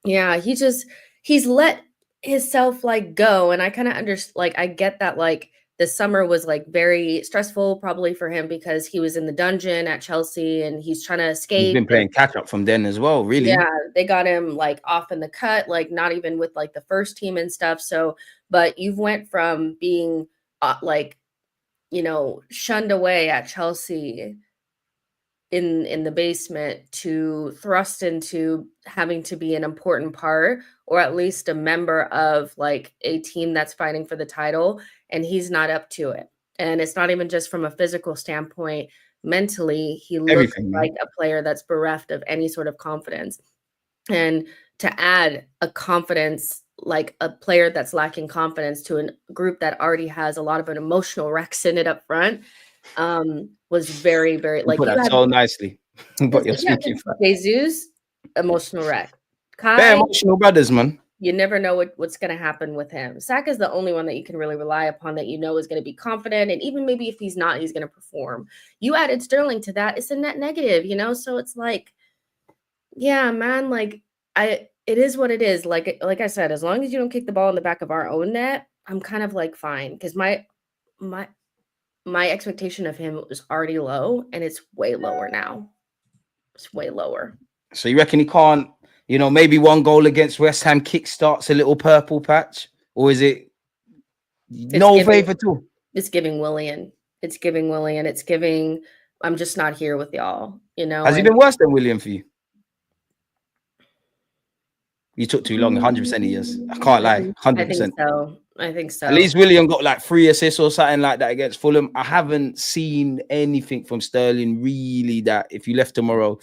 Yeah, he's let himself like go, and I kind of understand. Like, I get that. Like, the summer was like very stressful, probably for him because he was in the dungeon at Chelsea and he's trying to escape. He's been playing catch up from then as well, really. Yeah, they got him like off in the cut, like not even with like the first team and stuff. So, but you've went from being shunned away at Chelsea in the basement to thrust into having to be an important part, or at least a member of like a team that's fighting for the title, and he's not up to it. And it's not even just from a physical standpoint. Mentally, he looks like a player that's bereft of any sort of confidence. And to add a confidence, like a player that's lacking confidence, to a group that already has a lot of an emotional wrecks in it up front, was very, very like you put that so nicely. But you're speaking for Jesus, emotional wreck. Kai, they're emotional brothers, man. You never know what's going to happen with him. Saka is the only one that you can really rely upon that is going to be confident, and even maybe if he's not, he's going to perform. You added Sterling to that; it's a net negative, So it's like, yeah, man. Like, it is what it is. Like I said, as long as you don't kick the ball in the back of our own net, I'm kind of like fine, because my expectation of him was already low, and it's way lower now. It's way lower. So you reckon he can't, maybe one goal against West Ham kickstarts a little purple patch? Or is it no favour at all? It's giving Willian. It's giving Willian. It's giving, I'm just not here with y'all, Has he been worse than Willian for you? You took too long, 100% he is. I can't lie, 100%. I think so. At least Willian got like 3 assists or something like that against Fulham. I haven't seen anything from Sterling really that if you left tomorrow,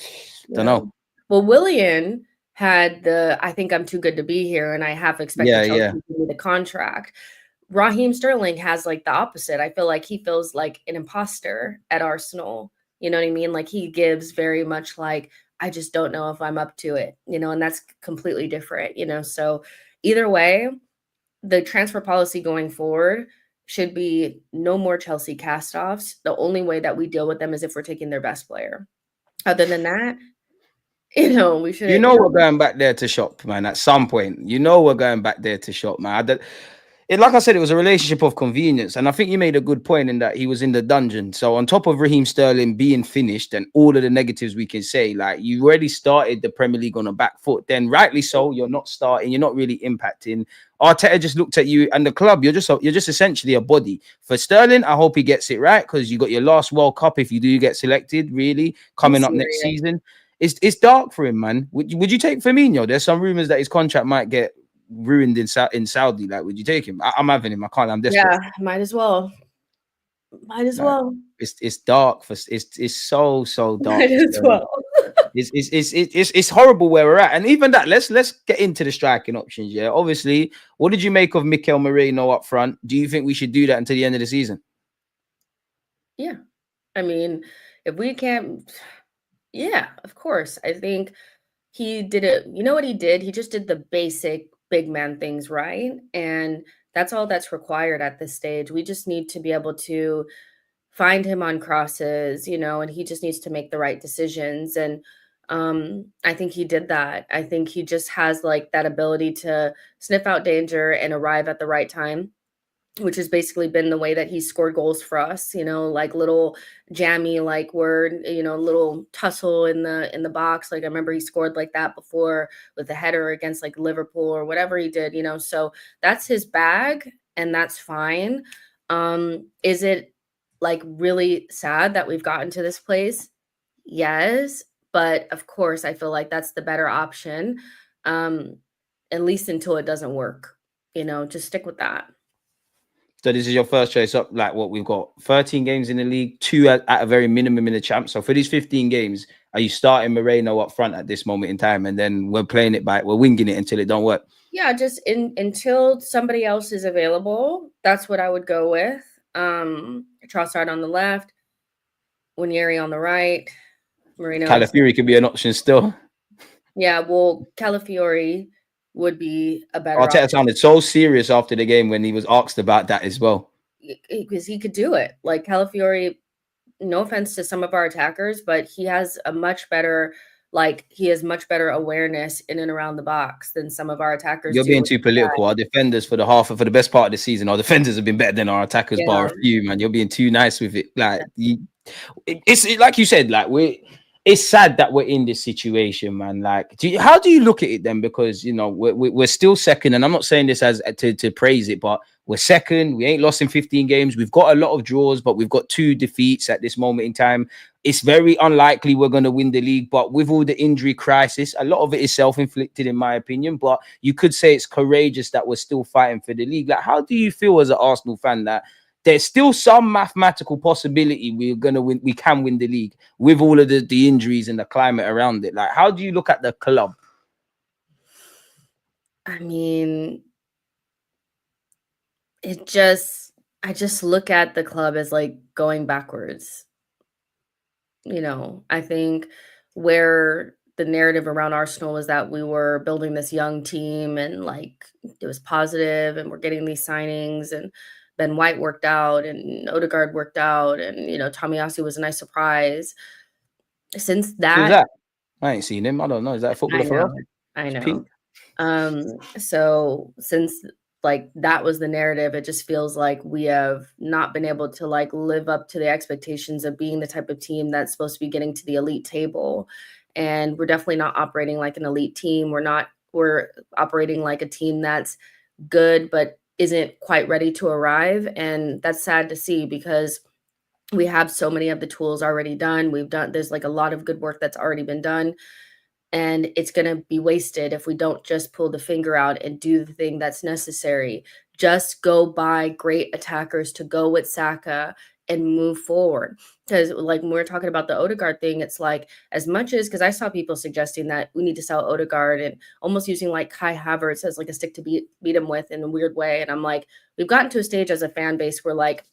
don't know. Well, Willian had I think I'm too good to be here, and I half expected Chelsea to give me the contract. Raheem Sterling has like the opposite. I feel like he feels like an imposter at Arsenal. You know what I mean? Like he gives very much like, I just don't know if I'm up to it, and that's completely different, So either way, the transfer policy going forward should be no more Chelsea cast-offs. The only way that we deal with them is if we're taking their best player. Other than that, we should. We're going back there to shop, man. At some point, we're going back there to shop, man. Like I said, it was a relationship of convenience. And I think you made a good point in that he was in the dungeon. So on top of Raheem Sterling being finished and all of the negatives we can say, like you already started the Premier League on a back foot, then rightly so, you're not starting, you're not really impacting. Arteta just looked at you and the club, you're just essentially a body. For Sterling, I hope he gets it right because you got your last World Cup if you do get selected, really, coming up next season. It's dark for him, man. Would you take Firmino? There's some rumors that his contract might get ruined in Saudi. Like, would you take him? I'm having him. I can't. I'm desperate. Yeah, might as well. Well. It's dark. It's so dark. Might as well. It's horrible where we're at. And even that, let's get into the striking options. Yeah, obviously. What did you make of Mikel Merino up front? Do you think we should do that until the end of the season? Yeah, I mean, if we can't. Yeah, of course. I think he did it. You know what he did? He just did the basic big man things right. And that's all that's required at this stage. We just need to be able to find him on crosses, and he just needs to make the right decisions. And I think he did that. I think he just has like that ability to sniff out danger and arrive at the right time, which has basically been the way that he scored goals for us, like little jammy, like word, little tussle in the box. Like I remember he scored like that before with a header against like Liverpool or whatever he did, so that's his bag and that's fine. Is it like really sad that we've gotten to this place? Yes. But of course, I feel like that's the better option. At least until it doesn't work, just stick with that. So this is your first choice up, like what we've got 13 games in the league, 2 at a very minimum in the champ. So for these 15 games, are you starting Merino up front at this moment in time? And then we're playing it back, we're winging it until it don't work. Yeah, just until somebody else is available. That's what I would go with. Trossard on the left, Nwaneri on the right, Merino. Calafiori could be an option still. Yeah, well, Calafiori would be a better Arteta sounded so serious after the game when he was asked about that as well. Because he could do it. Like Calafiori, no offense to some of our attackers, but he has much better awareness in and around the box than some of our attackers. You're being too political. Our defenders for the best part of the season, our defenders have been better than our attackers bar a few, man. You're being too nice with it. Like it's like you said, like it's sad that we're in this situation, man. Like, how do you look at it then? Because we're still second, and I'm not saying this as to praise it, but we're second. We ain't lost in 15 games. We've got a lot of draws, but we've got 2 defeats at this moment in time. It's very unlikely we're going to win the league, but with all the injury crisis, a lot of it is self-inflicted, in my opinion. But you could say it's courageous that we're still fighting for the league. Like, how do you feel as an Arsenal fan that there's still some mathematical possibility we're gonna win? We can win the league with all of the injuries and the climate around it. Like, how do you look at the club? I mean, I just look at the club as like going backwards. I think where the narrative around Arsenal was that we were building this young team and like it was positive and we're getting these signings and Ben White worked out and Odegaard worked out and, Tomiyasu was a nice surprise. Since that, I ain't seen him. I don't know. Is that a footballer for us? I know. So since like that was the narrative, it just feels like we have not been able to like live up to the expectations of being the type of team that's supposed to be getting to the elite table. and we're definitely not operating like an elite team. We're operating like a team that's good but isn't quite ready to arrive, and that's sad to see because we have so many of the tools already done. There's like a lot of good work that's already been done, and it's going to be wasted if we don't just pull the finger out and do the thing that's necessary. Just go buy great attackers to go with Saka and move forward. Because like when we're talking about the Odegaard thing, it's like as much as, because I saw people suggesting that we need to sell Odegaard and almost using like Kai Havertz as like a stick to beat him with in a weird way. And I'm like, we've gotten to a stage as a fan base where like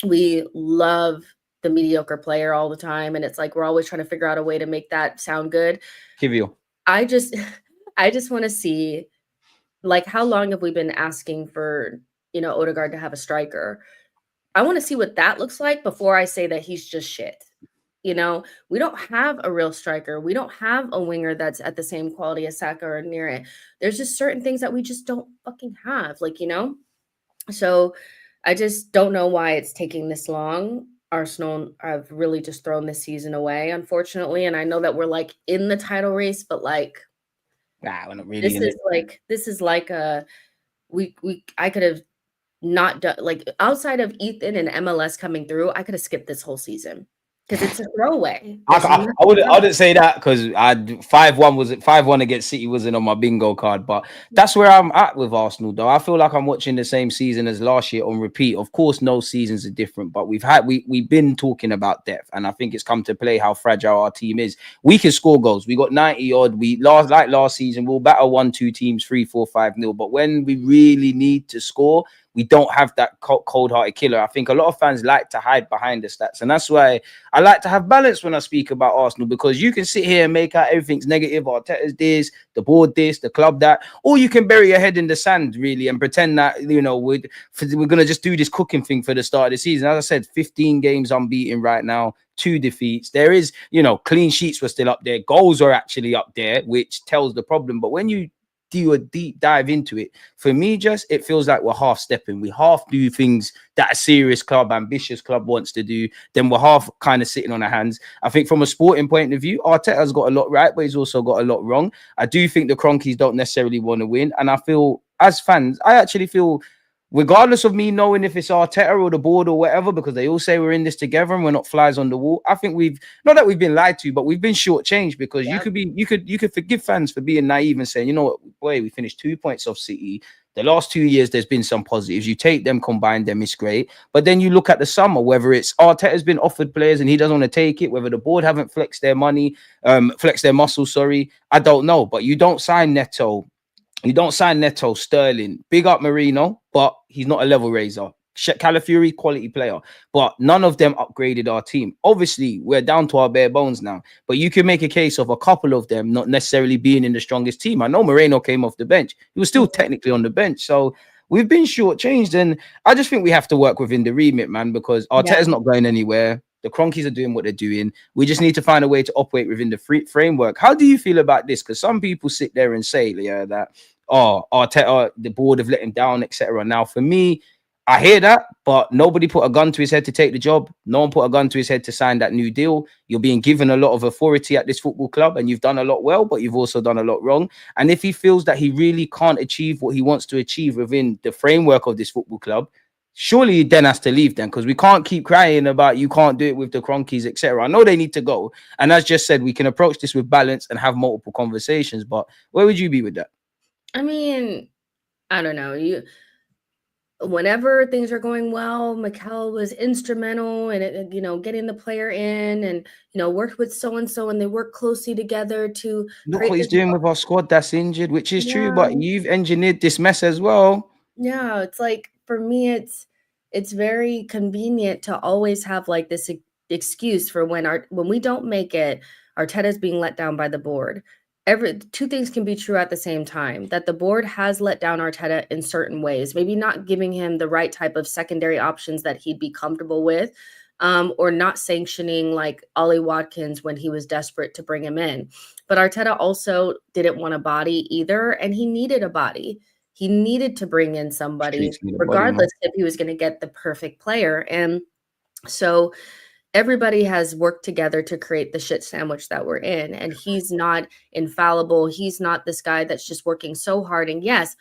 we love the mediocre player all the time, and it's like we're always trying to figure out a way to make that sound good. I just want to see, like, how long have we been asking for, Odegaard to have a striker? I want to see what that looks like before I say that he's just shit. We don't have a real striker. We don't have a winger that's at the same quality as Saka or near it. There's just certain things that we just don't fucking have, So I just don't know why it's taking this long. Arsenal have really just thrown this season away, unfortunately. And I know that we're like in the title race, but like, we're not really this is like I could have not done, like, outside of Ethan and MLS coming through, I could have skipped this whole season because it's a throwaway. I wouldn't say that because I 5-1 against City wasn't on my bingo card, but that's where I'm at with Arsenal though. I feel like I'm watching the same season as last year on repeat. Of course, no seasons are different, but we've been talking about depth, and I think it's come to play how fragile our team is. We can score goals. We got 90 odd. Last season, we'll battle 1-2 teams 3-4-5-0, but when we really need to score, we don't have that cold-hearted killer. I think a lot of fans like to hide behind the stats, and that's why I like to have balance when I speak about Arsenal, because you can sit here and make out everything's negative. Arteta's this, the board this, the club that, or you can bury your head in the sand really and pretend that we're going to just do this cooking thing for the start of the season. As I said, 15 games unbeaten right now, 2 defeats. There is, clean sheets were still up there, goals are actually up there, which tells the problem. But when you do a deep dive into it, for me, it feels like we're half stepping. We half do things that a serious club, ambitious club wants to do, then we're half kind of sitting on our hands. I think from a sporting point of view, Arteta's got a lot right, but he's also got a lot wrong. I do think the Cronkies don't necessarily want to win, and I feel as fans, I actually feel, regardless of me knowing if it's Arteta or the board or whatever, because they all say we're in this together and we're not flies on the wall, I think not that we've been lied to, but we've been shortchanged, because you could forgive fans for being naive and saying, you know what, boy, we finished 2 points off City. The last 2 years, there's been some positives. You take them, combine them, it's great. But then you look at the summer, whether it's Arteta's been offered players and he doesn't want to take it, whether the board haven't flexed their money, flexed their muscle, I don't know. But you don't sign Neto. You don't sign Neto, Sterling. Big up Merino, but he's not a level raiser. Calafiori, quality player, but none of them upgraded our team. Obviously, we're down to our bare bones now, but you can make a case of a couple of them not necessarily being in the strongest team. I know Merino came off the bench. He was still technically on the bench. So we've been shortchanged, and I just think we have to work within the remit, man, because Arteta's not going anywhere. The Cronkies are doing what they're doing. We just need to find a way to operate within the framework. How do you feel about this? Because some people sit there and say, that, Arteta, the board have let him down, etc. Now, for me, I hear that, but nobody put a gun to his head to take the job. No one put a gun to his head to sign that new deal. You're being given a lot of authority at this football club, and you've done a lot well, but you've also done a lot wrong. And if he feels that he really can't achieve what he wants to achieve within the framework of this football club, surely he then has to leave then, because we can't keep crying about you can't do it with the Cronkies, etc. I know they need to go. And as just said, we can approach this with balance and have multiple conversations. But where would you be with that? I mean, I don't know. Whenever things are going well, Mikel was instrumental in getting the player in, and worked with so and so, and they work closely together to. Look what he's doing with our squad that's injured, which is true, but you've engineered this mess as well. Yeah, it's like, for me, it's very convenient to always have like this excuse for when we don't make it. Arteta's being let down by the board. Two things can be true at the same time: that the board has let down Arteta in certain ways, maybe not giving him the right type of secondary options that he'd be comfortable with, or not sanctioning like Ollie Watkins when he was desperate to bring him in. But Arteta also didn't want a body either, and he needed a body. He needed to bring in somebody, regardless if he was going to get the perfect player. And so everybody has worked together to create the shit sandwich that we're in. And he's not infallible. He's not this guy that's just working so hard. And yes,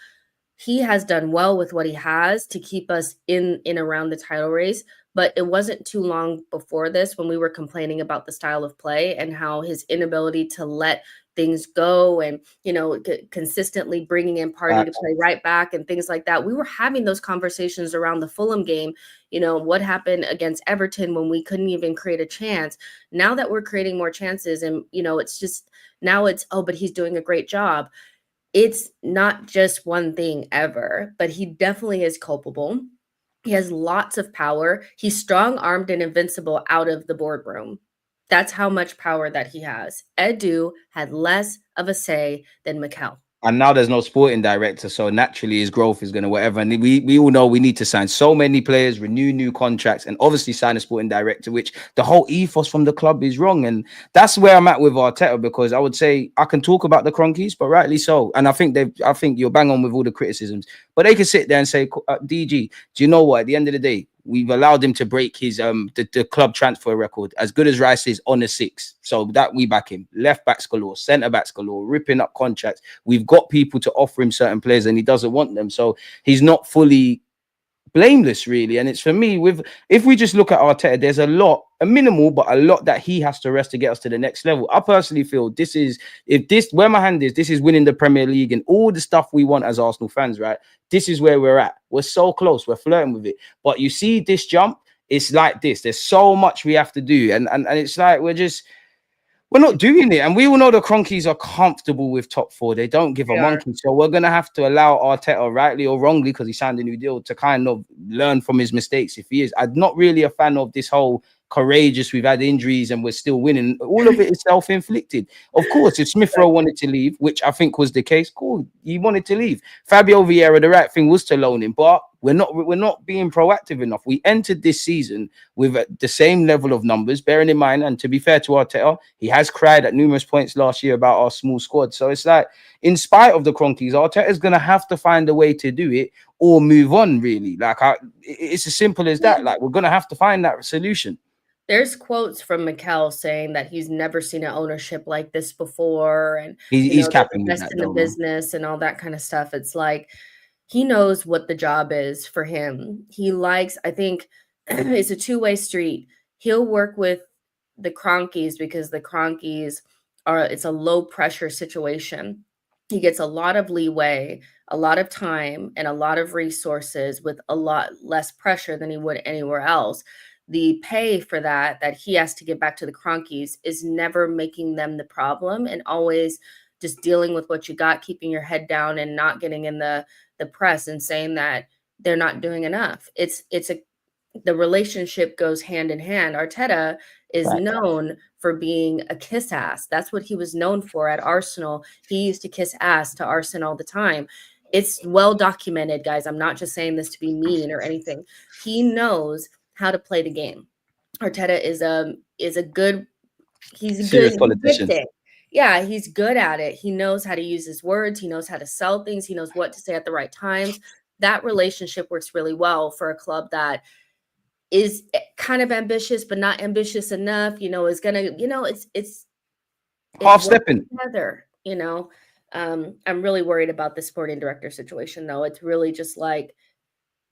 he has done well with what he has to keep us in around the title race. But it wasn't too long before this when we were complaining about the style of play and how his inability to let things go and, consistently bringing in Party to play right back and things like that. We were having those conversations around the Fulham game. What happened against Everton when we couldn't even create a chance. Now that we're creating more chances and, it's just now it's, oh, but he's doing a great job. It's not just one thing ever, but he definitely is culpable. He has lots of power. He's strong-armed and invincible out of the boardroom. That's how much power that he has. Edu had less of a say than Mikel. And now there's no sporting director, so naturally his growth is going to whatever. And we all know we need to sign so many players, renew new contracts, and obviously sign a sporting director, which the whole ethos from the club is wrong. And that's where I'm at with Arteta, because I would say I can talk about the Cronkies, but rightly so. And I think you're bang on with all the criticisms, but they can sit there and say, DG, do you know what? At the end of the day, we've allowed him to break his the club transfer record. As good as Rice is on the 6, so that we back him. Left backs galore, centre backs galore, ripping up contracts. We've got people to offer him certain players, and he doesn't want them. So he's not fully blameless, really. And it's for me, if we just look at Arteta, there's a minimal, but a lot that he has to rest to get us to the next level. I personally feel where my hand is, this is winning the Premier League and all the stuff we want as Arsenal fans, right? This is where we're at. We're so close. We're flirting with it. But you see this jump, it's like this. There's so much we have to do. And it's like we're not doing it. And we all know the Cronkies are comfortable with top 4. They don't give a monkey. So we're going to have to allow Arteta, rightly or wrongly, because he signed a new deal, to kind of learn from his mistakes if he is. I'm not really a fan of this whole courageous, we've had injuries and we're still winning. All of it is self-inflicted. Of course, if Smith Rowe wanted to leave, which I think was the case, cool, he wanted to leave. Fabio Vieira, the right thing was to loan him, but we're not being proactive enough. We entered this season with the same level of numbers, bearing in mind, and to be fair to Arteta, he has cried at numerous points last year about our small squad. So it's like, in spite of the Cronkies, Arteta is going to have to find a way to do it or move on, really. Like, it's as simple as that. Like, we're going to have to find that solution. There's quotes from Mikel saying that he's never seen an ownership like this before, and he's capping best in the business and all that kind of stuff. It's like he knows what the job is for him. He likes, I think, it's a two-way street. He'll work with the Cronkies because the Cronkies it's a low pressure situation. He gets a lot of leeway, a lot of time, and a lot of resources with a lot less pressure than he would anywhere else. The pay for that he has to give back to the Cronkies is never making them the problem, and always just dealing with what you got, keeping your head down and not getting in the press and saying that they're not doing enough. The relationship goes hand in hand. Arteta is known for being a kiss ass. That's what he was known for at Arsenal. He used to kiss ass to Arsene all the time. It's well documented, guys. I'm not just saying this to be mean or anything. He knows how to play the game. Arteta is a good politician. Yeah, he's good at it. He knows how to use his words. He knows how to sell things. He knows what to say at the right times. That relationship works really well for a club that is kind of ambitious, but not ambitious enough. Is gonna, it's half stepping together. I'm really worried about the sporting director situation, though. It's really just like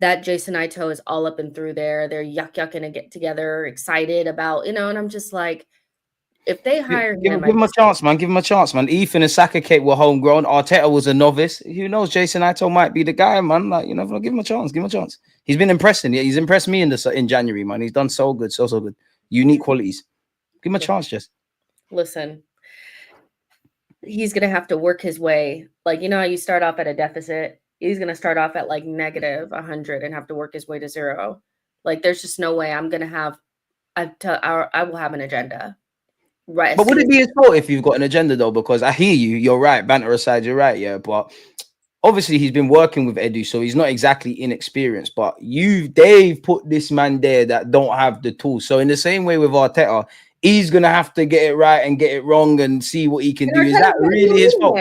that Jason Ito is all up and through there. They're yucking to get together, excited about, and I'm just like, if they hire him, give him a chance, man. Give him a chance, man. Ethan and Saka Kate were homegrown. Arteta was a novice. Who knows? Jason Ito might be the guy, man. Like, give him a chance. Give him a chance. He's been impressing. He's impressed me in January, man. He's done so good, so good. Unique qualities. Give him a chance, Jess. Listen, he's gonna have to work his way. Like, how you start off at a deficit. He's going to start off at like negative 100 and have to work his way to 0. Like, there's just no way I'm going to have, I will have an agenda. Right. But would it be his fault if you've got an agenda, though? Because I hear you. You're right. Banter aside, you're right. Yeah. But obviously he's been working with Edu, so he's not exactly inexperienced. But they've put this man there that don't have the tools. So in the same way with Arteta, he's going to have to get it right and get it wrong and see what he can do. Is that really his fault?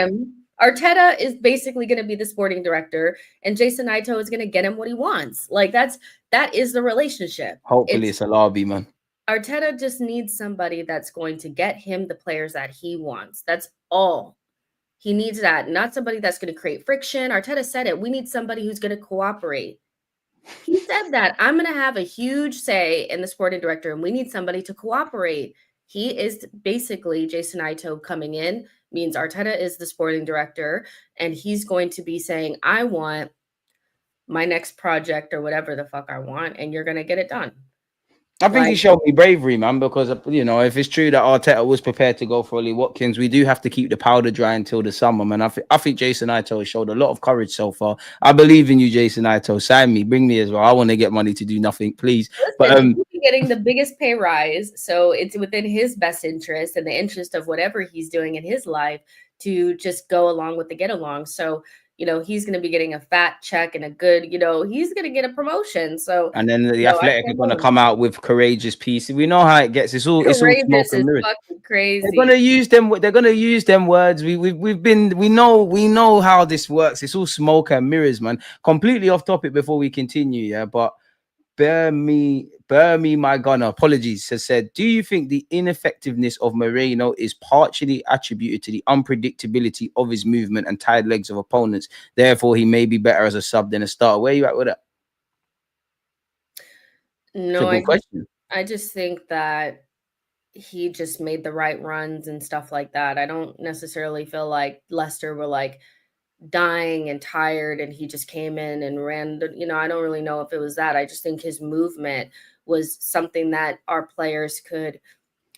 Arteta is basically going to be the sporting director, and Jason Ito is going to get him what he wants. Like, that is the relationship. Hopefully it's a lobby, man. Arteta just needs somebody that's going to get him the players that he wants. That's all. He needs that, not somebody that's going to create friction. Arteta said it. We need somebody who's going to cooperate. He said that I'm going to have a huge say in the sporting director, and we need somebody to cooperate. He is basically Jason Ito coming in, means Arteta is the sporting director, and he's going to be saying, I want my next project or whatever the fuck I want, and you're going to get it done. I think he showed me bravery, man, because, you know, if it's true that Arteta was prepared to go for Ollie Watkins, we do have to keep the powder dry until the summer, man. I think Jason Ito has showed a lot of courage so far. I believe in you, Jason Ito. Sign me, bring me as well. I want to get money to do nothing, please. Listen, but he's getting the biggest pay rise, so it's within his best interest and the interest of whatever he's doing in his life to just go along with the get along. So, you know, he's going to be getting a fat check and a good, you know, he's going to get a promotion. So, and then the Athletic are going to come out with courageous pieces. We know how it gets. It's all smoke and mirrors. Fucking crazy. They're going to use them. They're going to use them words. We know how this works. It's all smoke and mirrors, man. Completely off topic before we continue, yeah. But bear me, my gunner. Apologies, has said. Do you think the ineffectiveness of Merino is partially attributed to the unpredictability of his movement and tired legs of opponents? Therefore, he may be better as a sub than a starter. Where are you at with that? No, I just think that he just made the right runs and stuff like that. I don't necessarily feel like Leicester were like dying and tired and he just came in and ran. You know, I don't really know if it was that. I just think his movement was something that our players could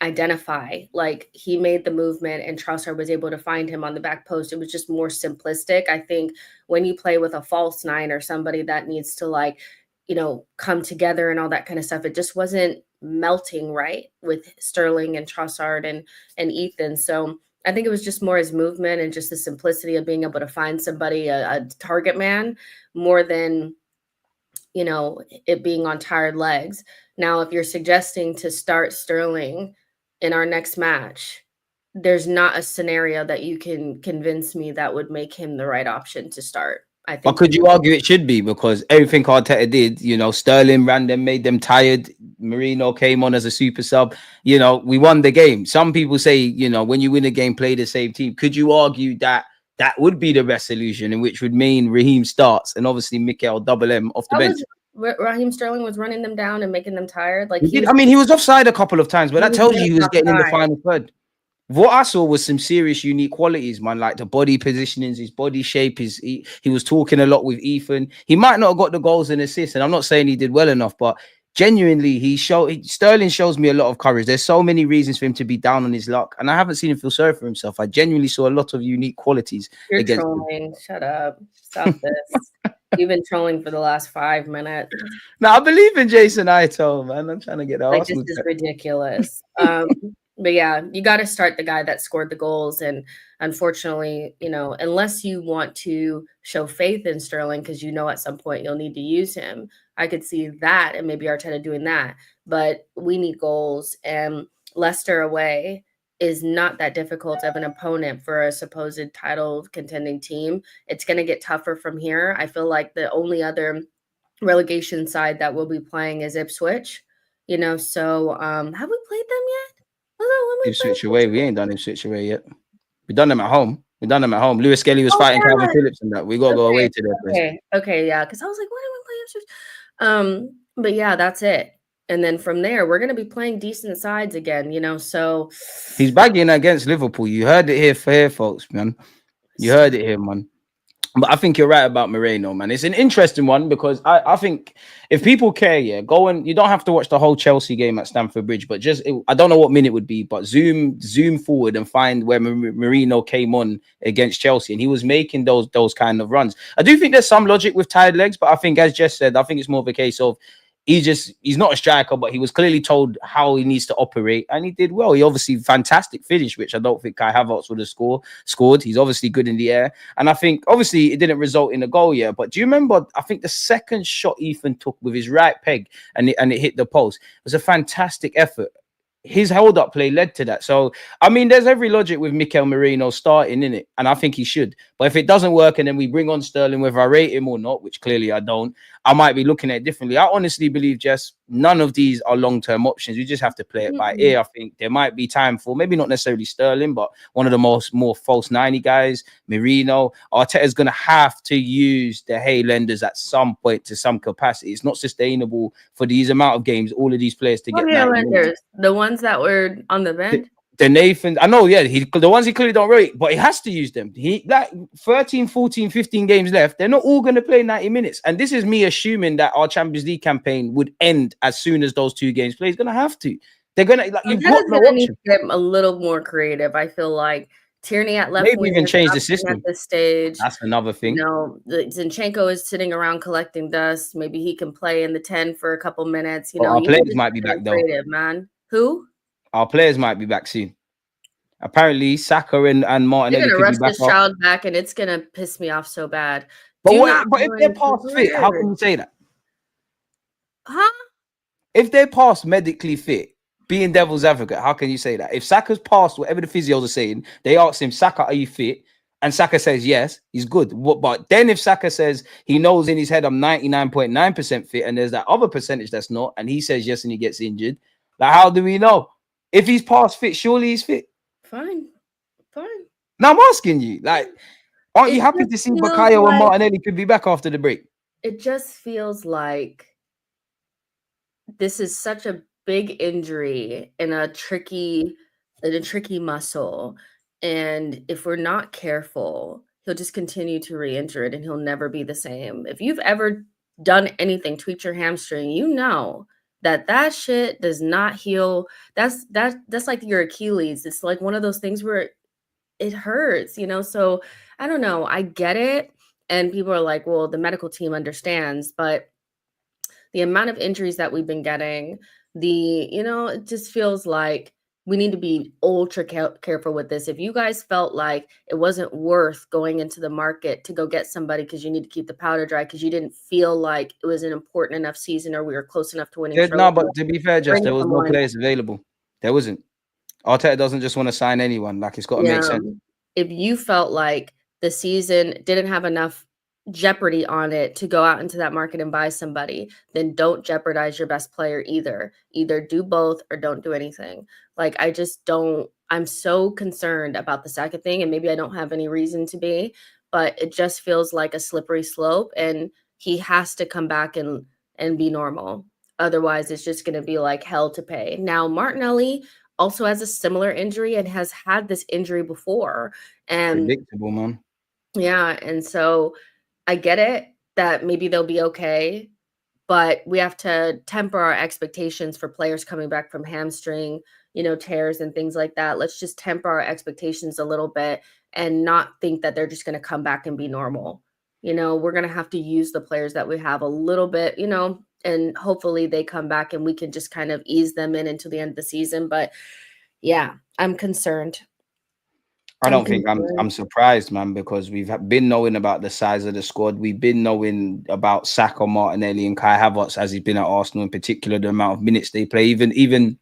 identify. Like, he made the movement and Trossard was able to find him on the back post. It was just more simplistic. I think when you play with a false nine or somebody that needs to, like, you know, come together and all that kind of stuff, it just wasn't melting right with Sterling and Trossard and Ethan. So I think it was just more his movement and just the simplicity of being able to find somebody, a target man, more than, you know, it being on tired legs. Now, if you're suggesting to start Sterling in our next match, there's not a scenario that you can convince me that would make him the right option to start. I think. But could you argue it should be? Because everything Arteta did, you know, Sterling ran them, made them tired. Merino came on as a super sub. You know, we won the game. Some people say, you know, when you win a game, play the same team. Could you argue that that would be the best solution, in which would mean Raheem starts and obviously Mikel double M off the bench? Raheem Sterling was running them down and making them tired. Like, he was offside a couple of times, but that tells you he was getting in the final third. What I saw was some serious unique qualities, man, like the body positionings, his body shape. He was talking a lot with Ethan. He might not have got the goals and assists, and I'm not saying he did well enough, but genuinely, Sterling shows me a lot of courage. There's so many reasons for him to be down on his luck, and I haven't seen him feel sorry for himself. I genuinely saw a lot of unique qualities. You're trolling. Shut up. Stop this. You've been trolling for the last 5 minutes. No, I believe in Jason Ito, man. I'm trying to get the like, this is ridiculous. But yeah, you got to start the guy that scored the goals. And unfortunately, you know, unless you want to show faith in Sterling, because you know at some point you'll need to use him, I could see that and maybe Arteta doing that. But we need goals, and Leicester away is not that difficult of an opponent for a supposed title contending team. It's going to get tougher from here. I feel like the only other relegation side that we'll be playing is Ipswich, you know. So have we played them yet? Ipswich away. We ain't done Ipswich away yet. We done them at home. Lewis Skelly was fighting Calvin Phillips and that. We got to go away to their place. Okay, yeah. Because I was like, why do we play Ipswich? But yeah, that's it. And then from there, we're going to be playing decent sides again, you know. So he's bagging against Liverpool. You heard it here, folks, man. You heard it here, man. But I think you're right about Merino, man. It's an interesting one because I think if people care, yeah, go and you don't have to watch the whole Chelsea game at Stamford Bridge, but I don't know what minute would be, but zoom forward and find where Merino came on against Chelsea, and he was making those kind of runs. I do think there's some logic with tired legs, but I think, as Jess said, I think it's more of a case of he's not a striker, but he was clearly told how he needs to operate, and he did well. He obviously fantastic finish, which I don't think Kai Havertz would have scored. He's obviously good in the air, and I think obviously it didn't result in a goal yet. But do you remember? I think the second shot Ethan took with his right peg and it hit the post. It was a fantastic effort. his hold-up play led to that. So, I mean, there's every logic with Mikel Merino starting in it, and I think he should. But if it doesn't work and then we bring on Sterling, whether I rate him or not, which clearly I don't, I might be looking at it differently. I honestly believe, Jess, none of these are long-term options. You just have to play it by ear. I think there might be time for maybe not necessarily Sterling, but one of the more false 90 guys, Merino. Arteta's going to have to use the lenders at some point to some capacity. It's not sustainable for these amount of games, all of these players to get 90 minutes. The ones that were on the bench. The Nathan, I know, yeah, the ones he clearly don't rate, but he has to use them. He like 13, 14, 15 games left. They're not all going to play 90 minutes. And this is me assuming that our Champions League campaign would end as soon as those 2 games play. He's going to have to. They're going to, like, you've got no option. Need to get a little more creative. I feel like Tierney at left wing even change the system at this stage. That's another thing. Zinchenko is sitting around collecting dust. Maybe he can play in the 10 for a couple minutes. Our players might be back though. Man, who? Our players might be back soon. Apparently, Saka and Martinelli could rush be back this child back, and it's gonna piss me off so bad. But if they're past fit, how can you say that? Huh? If they're past medically fit, being devil's advocate, how can you say that? If Saka's past whatever the physios are saying, they ask him, Saka, are you fit? And Saka says yes, he's good. But then if Saka says he knows in his head I'm 99.9% fit, and there's that other percentage that's not, and he says yes and he gets injured, like how do we know? If he's past fit, surely he's fit. Fine. Now I'm asking you, like, aren't you happy to see Bukayo and Martinelli could be back after the break? It just feels like this is such a big injury in a tricky muscle. And if we're not careful, he'll just continue to re-injure it and he'll never be the same. If you've ever done anything, tweaked your hamstring, you know that shit does not heal. That's like your Achilles. It's like one of those things where it hurts, So I don't know. I get it. And people are like, well, the medical team understands, but the amount of injuries that we've been getting, it just feels like we need to be ultra careful with this. If you guys felt like it wasn't worth going into the market to go get somebody because you need to keep the powder dry because you didn't feel like it was an important enough season or we were close enough to winning. No, but to be fair, Jess, there was no players available. There wasn't. Arteta doesn't just want to sign anyone. Like, it's got to make sense. If you felt like the season didn't have enough jeopardy on it to go out into that market and buy somebody, then don't jeopardize your best player either. Either do both or don't do anything. Like, I just don't, I'm so concerned about the Saka thing, and maybe I don't have any reason to be, but it just feels like a slippery slope, and he has to come back and be normal. Otherwise, it's just going to be like hell to pay. Now, Martinelli also has a similar injury and has had this injury before. And predictable, man. Yeah, and so I get it that maybe they'll be okay, but we have to temper our expectations for players coming back from hamstring, tears and things like that. Let's just temper our expectations a little bit and not think that they're just going to come back and be normal. We're going to have to use the players that we have a little bit, and hopefully they come back and we can just kind of ease them into the end of the season. But yeah, I'm concerned. I don't think I'm surprised, man, because we've been knowing about the size of the squad. We've been knowing about Saka, Martinelli, and Kai Havertz as he's been at Arsenal, in particular, the amount of minutes they play. Even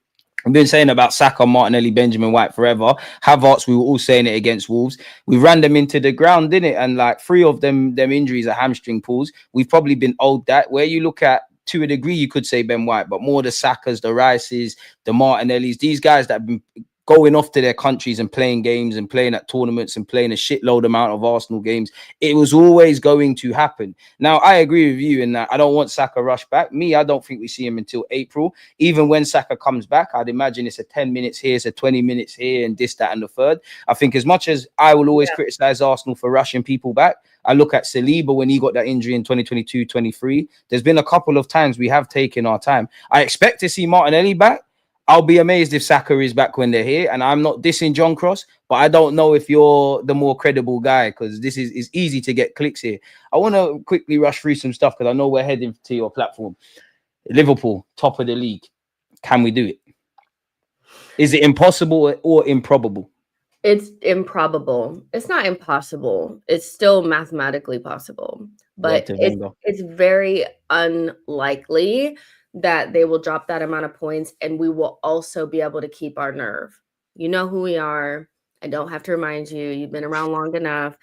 I've been saying about Saka, Martinelli, Benjamin White forever. Havertz, we were all saying it against Wolves. We ran them into the ground, didn't it? And like 3 of them injuries are hamstring pulls. We've probably been owed that. Where you look at, to a degree, you could say Ben White, but more the Sakas, the Rices, the Martinellis, these guys that have been going off to their countries and playing games and playing at tournaments and playing a shitload amount of Arsenal games. It was always going to happen. Now, I agree with you in that I don't want Saka rushed back. I don't think we see him until April. Even when Saka comes back, I'd imagine it's a 10 minutes here, it's a 20 minutes here, and this, that, and the third. I think as much as I will always criticize Arsenal for rushing people back, I look at Saliba when he got that injury in 2022-23. There's been a couple of times we have taken our time. I expect to see Martinelli back. I'll be amazed if Saka is back when they're here. And I'm not dissing John Cross, but I don't know if you're the more credible guy, because this is easy to get clicks here. I want to quickly rush through some stuff because I know we're heading to your platform. Liverpool, top of the league. Can we do it? Is it impossible or improbable? It's improbable. It's not impossible. It's still mathematically possible, but it's very unlikely that they will drop that amount of points, and we will also be able to keep our nerve. You know who we are. I don't have to remind you. You've been around long enough.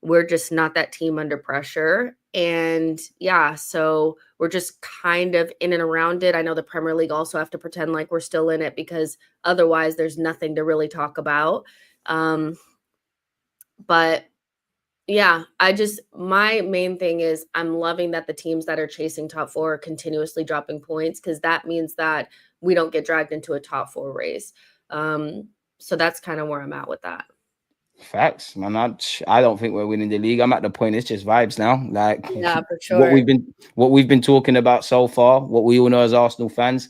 We're just not that team under pressure. And yeah, so we're just kind of in and around it. I know the Premier League also have to pretend like we're still in it because otherwise there's nothing to really talk about. But yeah, my main thing is I'm loving that the teams that are chasing top four are continuously dropping points, because that means that we don't get dragged into a top four race. So that's kind of where I'm at with that. Facts, man. I don't think we're winning the league. I'm at the point it's just vibes now. Like, Yeah, for sure. what we've been talking about so far, what we all know as Arsenal fans,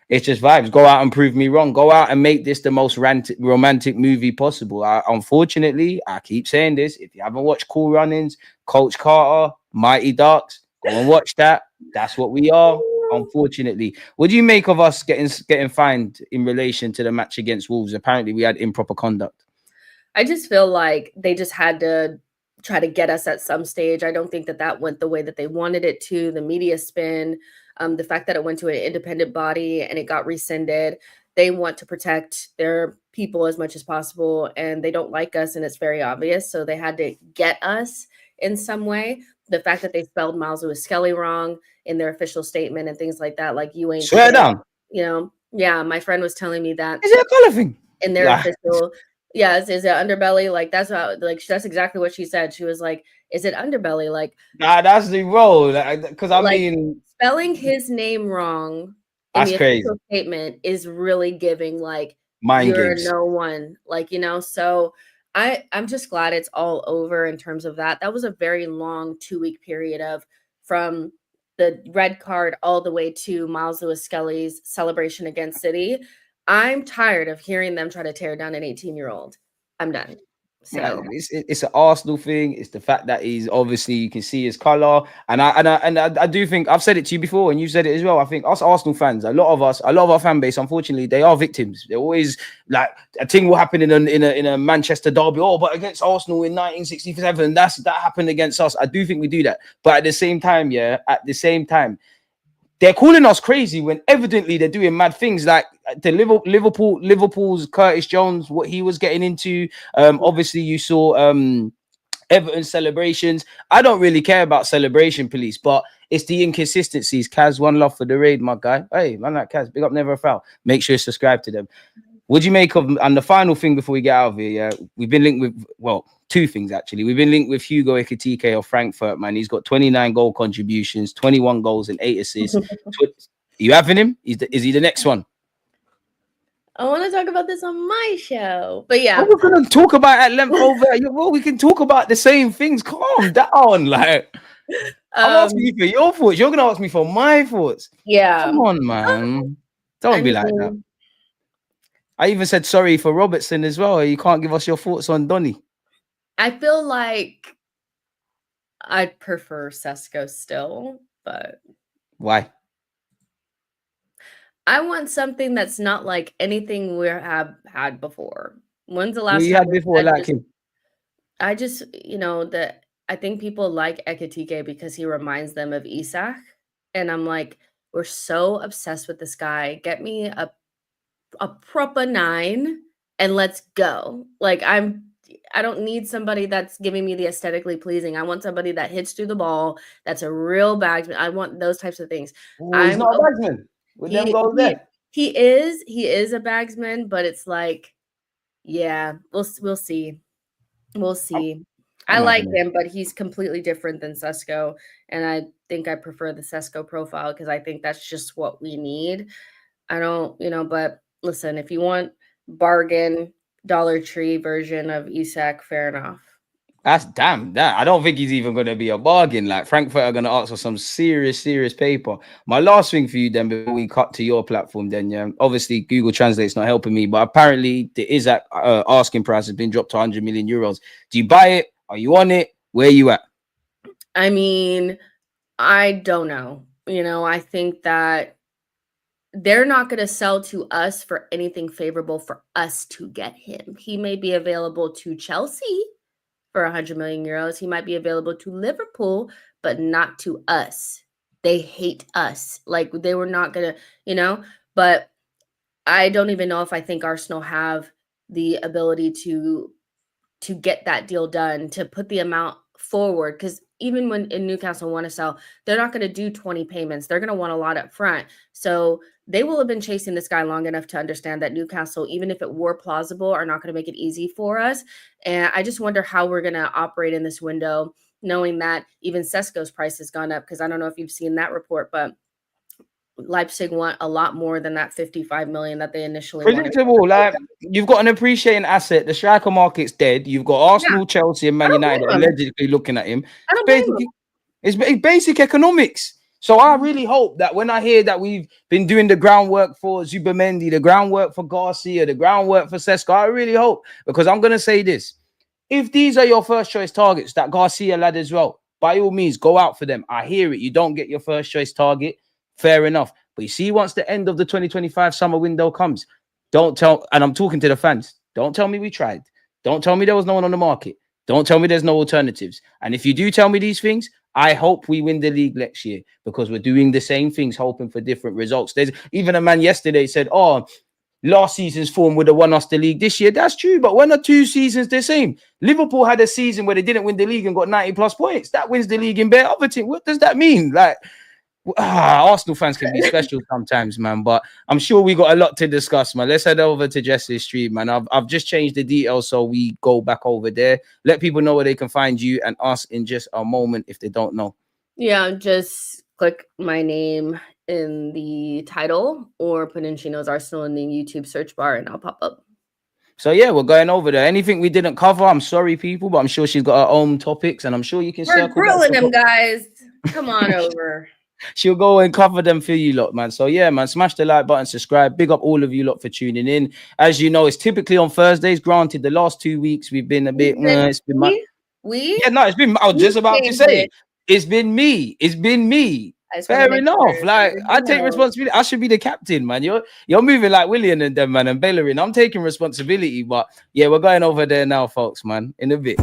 it's just vibes. Go out and prove me wrong. Go out and make this the most romantic movie possible. Unfortunately, I keep saying this. If you haven't watched Cool Runnings, Coach Carter, Mighty Ducks, go and watch that. That's what we are. Unfortunately, what do you make of us getting fined in relation to the match against Wolves? Apparently, we had improper conduct. I just feel like they just had to try to get us at some stage. I don't think that went the way that they wanted it to. The media spin, the fact that it went to an independent body and it got rescinded. They want to protect their people as much as possible, and they don't like us, and it's very obvious. So they had to get us in some way. The fact that they spelled Miles Lewis Skelly wrong in their official statement and things like that, like you ain't swear down. You know, yeah, my friend was telling me that. Is it a color thing? In their official. Yeah, is it underbelly? Like that's exactly what she said. She was like, "Is it underbelly?" Like, nah, that's the role. Because I mean, spelling his name wrong in the official statement is really giving like mind games. No one, like, you know. So I'm just glad it's all over in terms of that. That was a very long 2-week period from the red card all the way to Miles Lewis Skelly's celebration against City. I'm tired of hearing them try to tear down an 18-year-old. I'm done. So yeah, it's an Arsenal thing. It's the fact that he's obviously, you can see his color, and I do think I've said it to you before, and you said it as well. I think us Arsenal fans, a lot of our fan base, unfortunately, they are victims. They're always like, a thing will happen in a Manchester derby. Oh, but against Arsenal in 1967, that happened against us. I do think we do that, but at the same time, they're calling us crazy when evidently they're doing mad things, like the Liverpool's Curtis Jones, what he was getting into. Obviously, you saw Everton celebrations. I don't really care about celebration police, but it's the inconsistencies. Kaz, one love for the raid, my guy. Hey, man, like Kaz, big up, never a foul. Make sure you subscribe to them. What do you make of, and the final thing before we get out of here, yeah, we've been linked with, well, two things actually. We've been linked with Hugo Ekitike of Frankfurt, man. He's got 29 goal contributions, 21 goals and 8 assists. You having him? Is he the next one? I want to talk about this on my show, but yeah, we're gonna talk about at length over. Well, we can talk about the same things. Calm down, like I'm asking you for your thoughts. You're gonna ask me for my thoughts. Yeah, come on, man. Don't be like that. I even said sorry for Robertson as well. You can't give us your thoughts on Donny. I feel like I'd prefer Sesko still, but why? I want something that's not like anything we have had before. When's the last time you had before like him? I just, I think people like Ekitike because he reminds them of Isak. And I'm like, we're so obsessed with this guy. Get me a proper 9 and let's go. Like, I don't need somebody that's giving me the aesthetically pleasing. I want somebody that hits through the ball. That's a real bagsman. I want those types of things. He's not a bagsman. He is a bagsman, but it's like, yeah, we'll see. We'll see. I like him, but he's completely different than Sesko. And I think I prefer the Sesko profile because I think that's just what we need. I don't, but listen, if you want bargain Dollar Tree version of Isak, fair enough. That's damn that. I don't think he's even going to be a bargain. Like, Frankfurt are going to ask for some serious paper. My last thing for you then, before we cut to your platform then, yeah, obviously Google Translate's not helping me, but apparently the Isak asking price has been dropped to 100 million euros. Do you buy it? Are you on it? Where are you at? I mean, I don't know. I think that they're not going to sell to us for anything favorable for us to get him. He may be available to Chelsea for 100 million euros. He might be available to Liverpool, but not to us. they hate us. Like they were not gonna, but I don't even know if I think Arsenal have the ability to get that deal done, to put the amount forward. Because even when in Newcastle want to sell, they're not going to do 20 payments. They're going to want a lot up front. So they will have been chasing this guy long enough to understand that Newcastle, even if it were plausible, are not going to make it easy for us. And I just wonder how we're going to operate in this window, knowing that even Sesko's price has gone up. Because I don't know if you've seen that report, but Leipzig want a lot more than that 55 million that they initially predictable. wanted. Like you've got an appreciating asset. The striker market's dead. You've got Arsenal, Chelsea, and Man United allegedly looking at him. It's basic economics. So I really hope that when I hear that we've been doing the groundwork for Zubimendi, the groundwork for Garcia, the groundwork for Sesko, I really hope, because I'm going to say this. If these are your first choice targets, that Garcia lad as well, by all means, go out for them. I hear it. You don't get your first choice target. Fair enough. But you see, once the end of the 2025 summer window comes, don't tell, and I'm talking to the fans, don't tell me we tried. Don't tell me there was no one on the market. Don't tell me there's no alternatives. And if you do tell me these things, I hope we win the league next year, because we're doing the same things, hoping for different results. There's even a man yesterday said, oh, last season's form would have won us the league this year. That's true, but when are 2 seasons the same? Liverpool had a season where they didn't win the league and got 90 plus points. That wins the league in bare other team. What does that mean? Like, Arsenal fans can be special sometimes, man, but I'm sure we got a lot to discuss, man. Let's head over to Jess's stream, man. I've just changed the details so we go back over there. Let people know where they can find you and us in just a moment if they don't know. Yeah, just click my name in the title or put in Chino's Arsenal in the YouTube search bar and I'll pop up. So yeah, we're going over there. Anything we didn't cover, I'm sorry, people, but I'm sure she's got her own topics, and I'm sure you can We're grilling them, guys. Come on over. She'll go and cover them for you lot, man. So yeah, man, smash the like button, subscribe. Big up all of you lot for tuning in. As you know, it's typically on Thursdays. Granted, the last 2 weeks we've been a bit. It's been it's been. I was just about to say it's been me. It's been me. Fair enough. Like I take responsibility. I should be the captain, man. You're moving like Willian and them, man, and Bellerin. I'm taking responsibility, but yeah, we're going over there now, folks, man. In a bit.